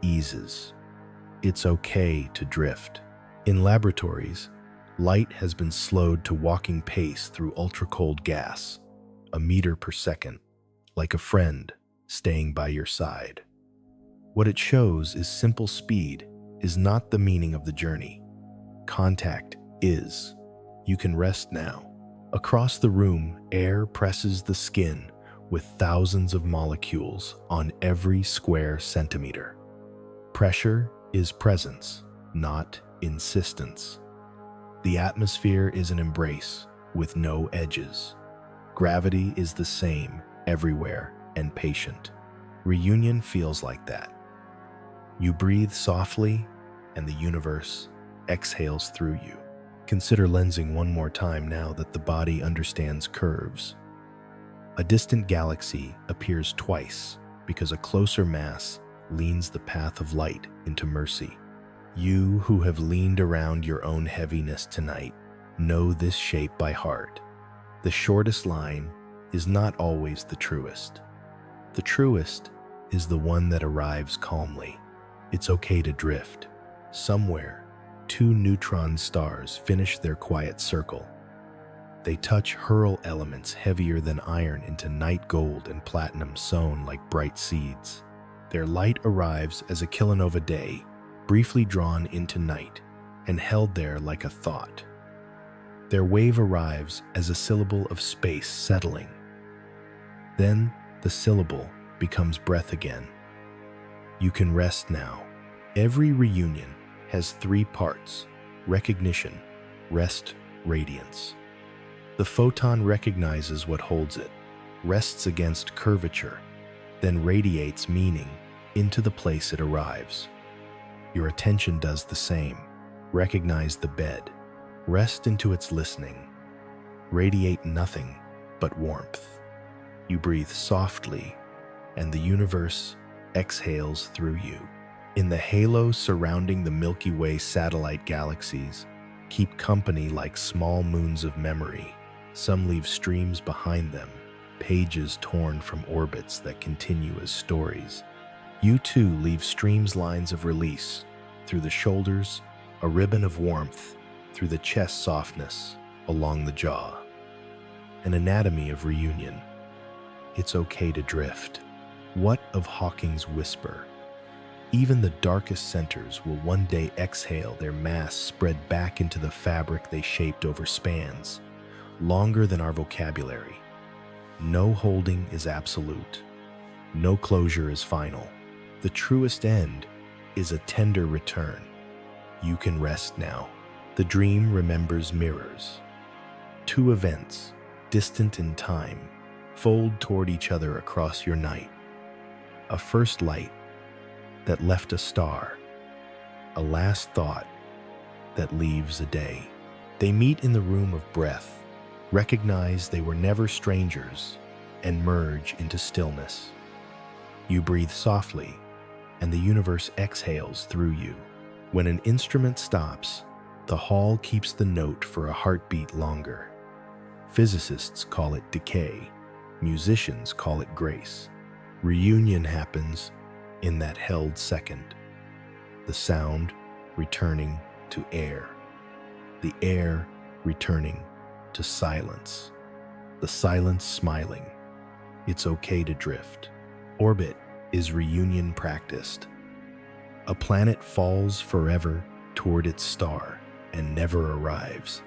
eases. It's okay to drift. In laboratories, light has been slowed to walking pace through ultra-cold gas, a meter per second, like a friend staying by your side. What it shows is simple speed is not the meaning of the journey. Contact is. You can rest now. Across the room, air presses the skin with thousands of molecules on every square centimeter. Pressure is presence, not insistence. The atmosphere is an embrace with no edges. Gravity is the same everywhere and patient. Reunion feels like that. You breathe softly, and the universe exhales through you. Consider lensing one more time now that the body understands curves. A distant galaxy appears twice because a closer mass leans the path of light into mercy. You who have leaned around your own heaviness tonight know this shape by heart. The shortest line is not always the truest. The truest is the one that arrives calmly. It's okay to drift. Somewhere, 2 neutron stars finish their quiet circle. They touch hurl elements heavier than iron into night gold and platinum sown like bright seeds. Their light arrives as a kilonova day, briefly drawn into night and held there like a thought. Their wave arrives as a syllable of space settling. Then the syllable becomes breath again. You can rest now. Every reunion has 3 parts: recognition, rest, radiance. The photon recognizes what holds it, rests against curvature, then radiates meaning into the place it arrives. Your attention does the same. Recognize the bed. Rest into its listening. Radiate nothing but warmth. You breathe softly, and the universe exhales through you. In the halo surrounding the Milky Way satellite galaxies, keep company like small moons of memory. Some leave streams behind them, pages torn from orbits that continue as stories. You too leave streams lines of release, through the shoulders, a ribbon of warmth, through the chest softness, along the jaw. An anatomy of reunion. It's okay to drift. What of Hawking's whisper? Even the darkest centers will one day exhale their mass spread back into the fabric they shaped over spans, longer than our vocabulary. No holding is absolute. No closure is final. The truest end is a tender return. You can rest now. The dream remembers mirrors. Two events, distant in time, fold toward each other across your night. A first light that left a star, a last thought that leaves a day. They meet in the room of breath, recognize they were never strangers, and merge into stillness. You breathe softly, and the universe exhales through you. When an instrument stops, the hall keeps the note for a heartbeat longer. Physicists call it decay. Musicians call it grace. Reunion happens in that held second. The sound returning to air. The air returning to silence. The silence smiling. It's okay to drift. Orbit is reunion practiced. A planet falls forever toward its star and never arrives.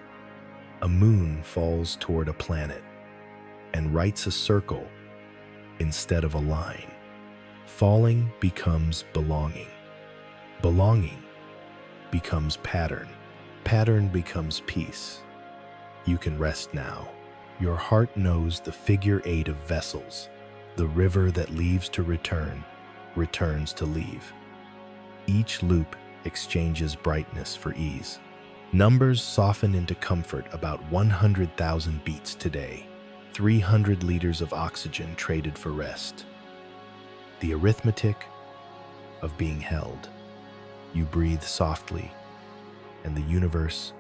A moon falls toward a planet and writes a circle instead of a line. Falling becomes belonging. Belonging becomes pattern. Pattern becomes peace. You can rest now. Your heart knows the figure 8 of vessels. The river that leaves to return, returns to leave. Each loop exchanges brightness for ease. Numbers soften into comfort about 100,000 beats today. 300 liters of oxygen traded for rest. The arithmetic of being held. You breathe softly, and the universe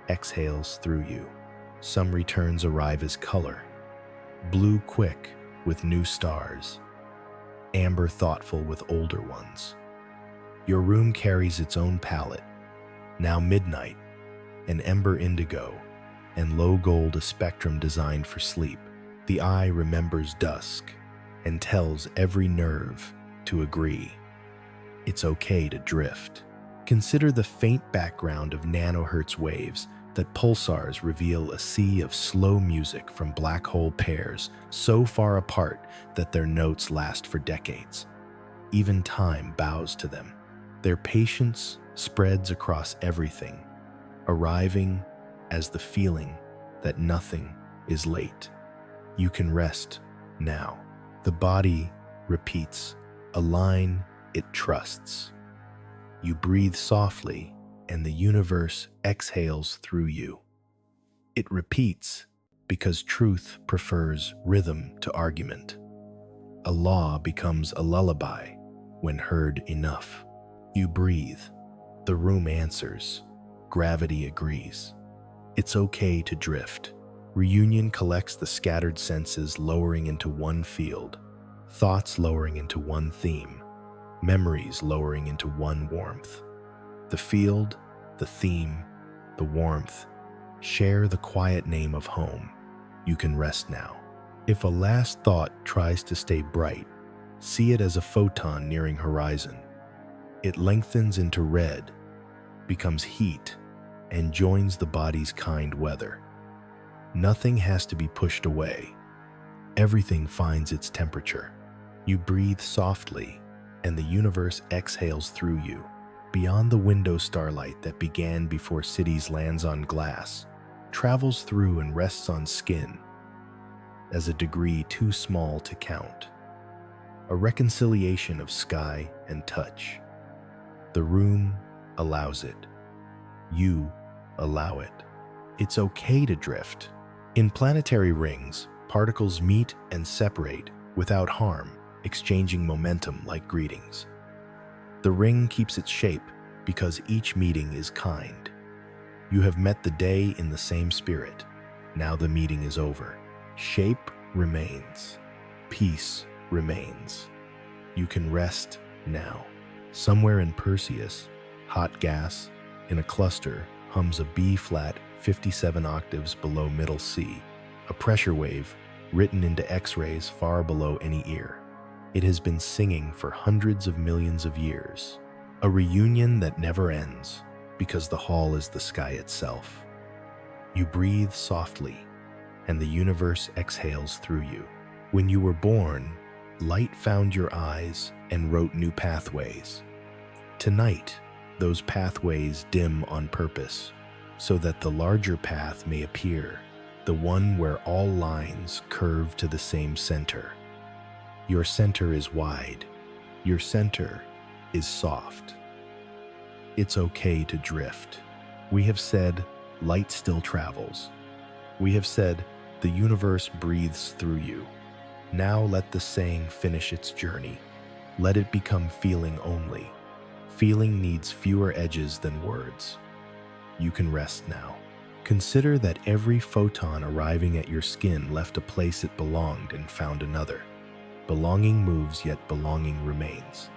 exhales through you. Some returns arrive as color. Blue quick with new stars. Amber thoughtful with older ones. Your room carries its own palette. Now midnight, an ember indigo, and low gold a spectrum designed for sleep. The eye remembers dusk and tells every nerve to agree. It's okay to drift. Consider the faint background of nanohertz waves that pulsars reveal a sea of slow music from black hole pairs so far apart that their notes last for decades. Even time bows to them. Their patience spreads across everything, arriving as the feeling that nothing is late. You can rest now. The body repeats a line it trusts. You breathe softly, and the universe exhales through you. It repeats because truth prefers rhythm to argument. A law becomes a lullaby when heard enough. You breathe. The room answers. Gravity agrees. It's okay to drift. Reunion collects the scattered senses, lowering into one field. Thoughts lowering into one theme. Memories lowering into one warmth. The field, the theme, the warmth share the quiet name of home. You can rest now. If a last thought tries to stay bright, see it as a photon nearing horizon. It lengthens into red, becomes heat, and joins the body's kind weather. Nothing has to be pushed away. Everything finds its temperature. You breathe softly, and the universe exhales through you. Beyond the window starlight that began before cities lands on glass, travels through and rests on skin as a degree too small to count. A reconciliation of sky and touch. The room allows it. You allow it. It's okay to drift. In planetary rings, particles meet and separate without harm, exchanging momentum like greetings. The ring keeps its shape because each meeting is kind. You have met the day in the same spirit. Now the meeting is over. Shape remains. Peace remains. You can rest now. Somewhere in Perseus, hot gas in a cluster hums a B-flat 57 octaves below middle C, a pressure wave written into X-rays far below any ear. It has been singing for hundreds of millions of years. A reunion that never ends because the hall is the sky itself. You breathe softly, and the universe exhales through you. When you were born, light found your eyes and wrote new pathways. Tonight, those pathways dim on purpose, so that the larger path may appear, the one where all lines curve to the same center. Your center is wide. Your center is soft. It's okay to drift. We have said light still travels. We have said the universe breathes through you. Now let the saying finish its journey. Let it become feeling only. Feeling needs fewer edges than words. You can rest now. Consider that every photon arriving at your skin left a place it belonged and found another. Belonging moves, yet belonging remains.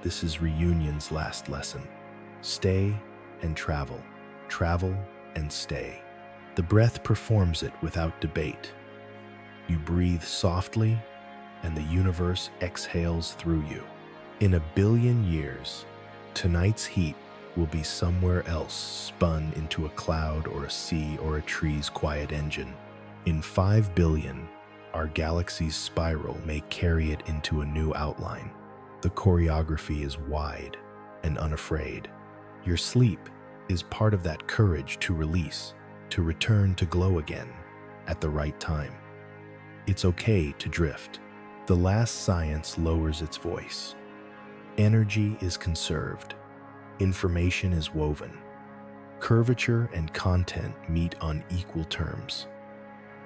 This is reunion's last lesson. Stay and travel. Travel and stay. The breath performs it without debate. You breathe softly, and the universe exhales through you. In 1 billion years, tonight's heat will be somewhere else, spun into a cloud or a sea or a tree's quiet engine. In 5 billion, our galaxy's spiral may carry it into a new outline. The choreography is wide and unafraid. Your sleep is part of that courage to release, to return to glow again at the right time. It's okay to drift. The last science lowers its voice. Energy is conserved. Information is woven. Curvature and content meet on equal terms.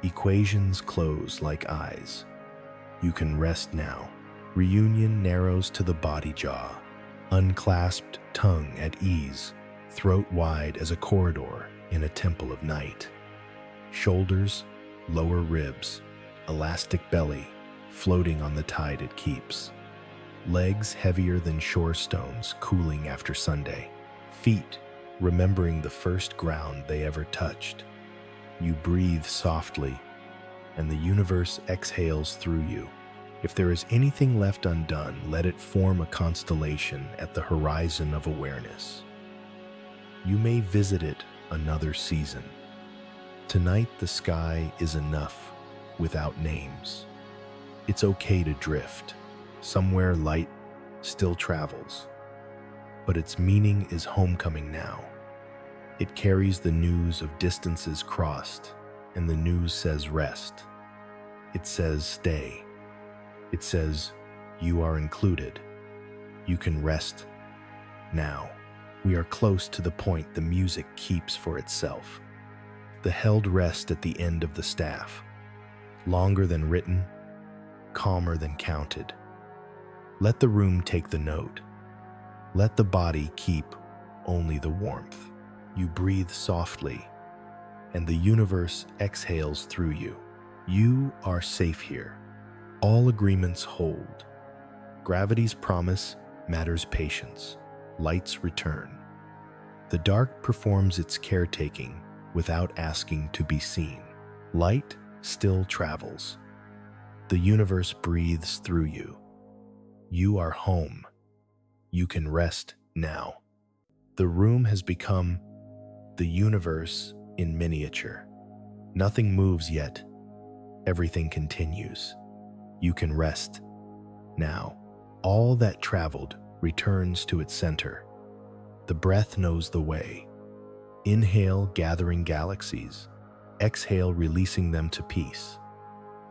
Equations close like eyes. You can rest now. Reunion narrows to the body jaw. Unclasped tongue at ease. Throat wide as a corridor in a temple of night. Shoulders, lower ribs, elastic belly, floating on the tide it keeps. Legs heavier than shore stones, cooling after Sunday. Feet, remembering the first ground they ever touched. You breathe softly, and the universe exhales through you. If there is anything left undone, let it form a constellation at the horizon of awareness. You may visit it another season. Tonight the sky is enough without names. It's okay to drift. Somewhere light still travels, but its meaning is homecoming now. It carries the news of distances crossed, and the news says rest. It says stay. It says you are included. You can rest now. We are close to the point the music keeps for itself. The held rest at the end of the staff. Longer than written, calmer than counted. Let the room take the note. Let the body keep only the warmth. You breathe softly, and the universe exhales through you. You are safe here. All agreements hold. Gravity's promise matters patience. Lights return. The dark performs its caretaking without asking to be seen. Light still travels. The universe breathes through you. You are home. You can rest now. The room has become the universe in miniature. Nothing moves yet. Everything continues. You can rest now. All that traveled returns to its center. The breath knows the way. Inhale, gathering galaxies. Exhale, releasing them to peace.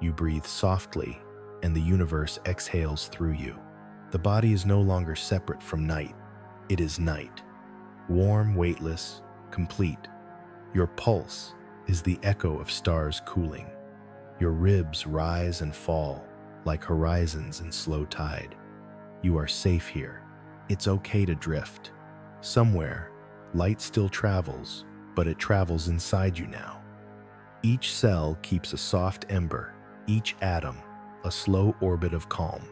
You breathe softly, and the universe exhales through you. The body is no longer separate from night. It is night. Warm, weightless, complete. Your pulse is the echo of stars cooling. Your ribs rise and fall like horizons in slow tide. You are safe here. It's okay to drift. Somewhere, light still travels, but it travels inside you now. Each cell keeps a soft ember, each atom a slow orbit of calm.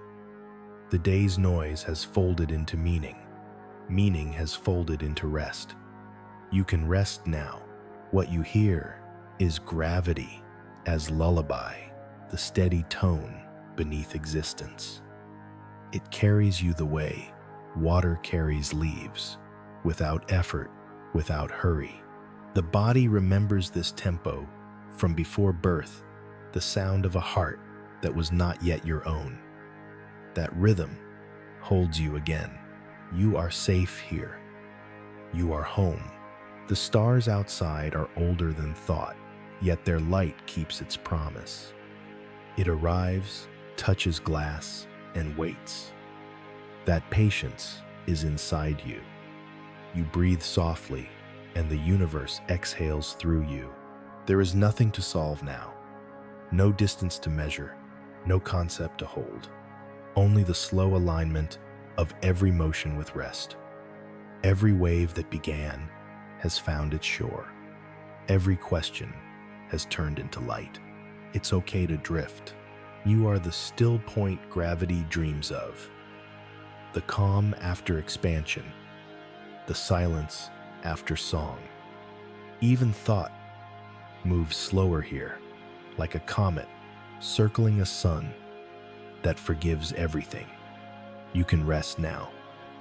The day's noise has folded into meaning. Meaning has folded into rest. You can rest now. What you hear is gravity as lullaby, the steady tone beneath existence. It carries you the way water carries leaves, without effort, without hurry. The body remembers this tempo from before birth, the sound of a heart that was not yet your own. That rhythm holds you again. You are safe here. You are home. The stars outside are older than thought, yet their light keeps its promise. It arrives, touches glass, and waits. That patience is inside you. You breathe softly, and the universe exhales through you. There is nothing to solve now. No distance to measure, no concept to hold. Only the slow alignment of every motion with rest. Every wave that began has found its shore. Every question has turned into light. It's okay to drift. You are the still point gravity dreams of. The calm after expansion. The silence after song. Even thought moves slower here, like a comet circling a sun that forgives everything. You can rest now.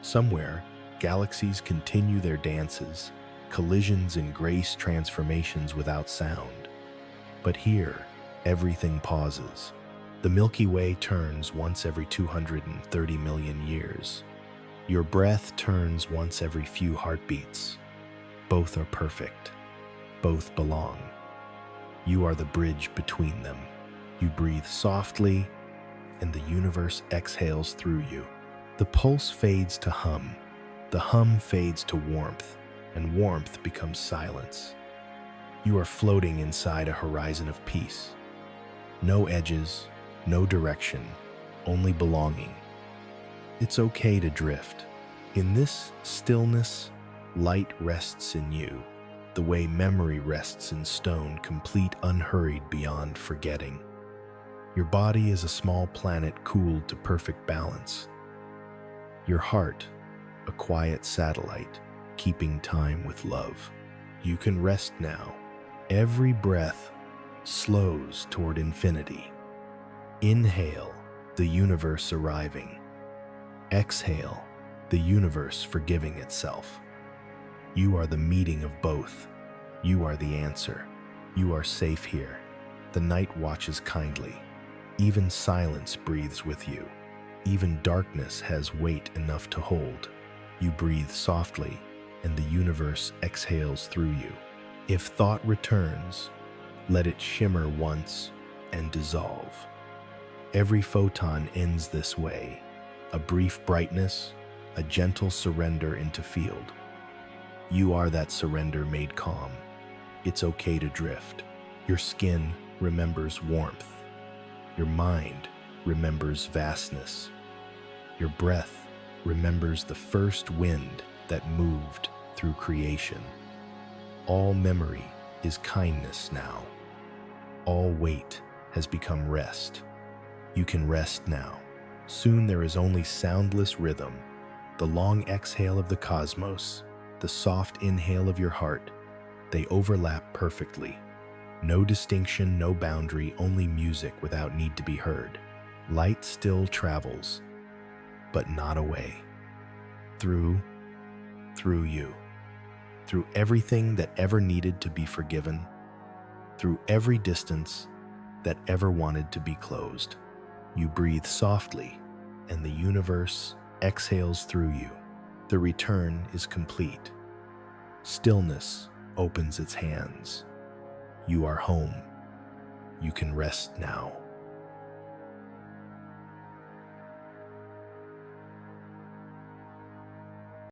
Somewhere, galaxies continue their dances, collisions and grace transformations without sound. But here, everything pauses. The Milky Way turns once every 230 million years. Your breath turns once every few heartbeats. Both are perfect. Both belong. You are the bridge between them. You breathe softly, and the universe exhales through you. The pulse fades to hum. The hum fades to warmth, and warmth becomes silence. You are floating inside a horizon of peace. No edges, no direction, only belonging. It's okay to drift. In this stillness, light rests in you, the way memory rests in stone, complete, unhurried, beyond forgetting. Your body is a small planet cooled to perfect balance. Your heart, a quiet satellite, keeping time with love. You can rest now. Every breath slows toward infinity. Inhale, the universe arriving. Exhale, the universe forgiving itself. You are the meeting of both. You are the answer. You are safe here. The night watches kindly. Even silence breathes with you. Even darkness has weight enough to hold. You breathe softly, and the universe exhales through you. If thought returns, let it shimmer once and dissolve. Every photon ends this way, a brief brightness, a gentle surrender into field. You are that surrender made calm. It's okay to drift. Your skin remembers warmth. Your mind remembers vastness. Your breath remembers the first wind that moved through creation. All memory is kindness now. All weight has become rest. You can rest now. Soon there is only soundless rhythm, the long exhale of the cosmos, the soft inhale of your heart. They overlap perfectly. No distinction, no boundary, only music without need to be heard. Light still travels, but not away. Through you. Through everything that ever needed to be forgiven. Through every distance that ever wanted to be closed. You breathe softly, and the universe exhales through you. The return is complete. Stillness opens its hands. You are home. You can rest now.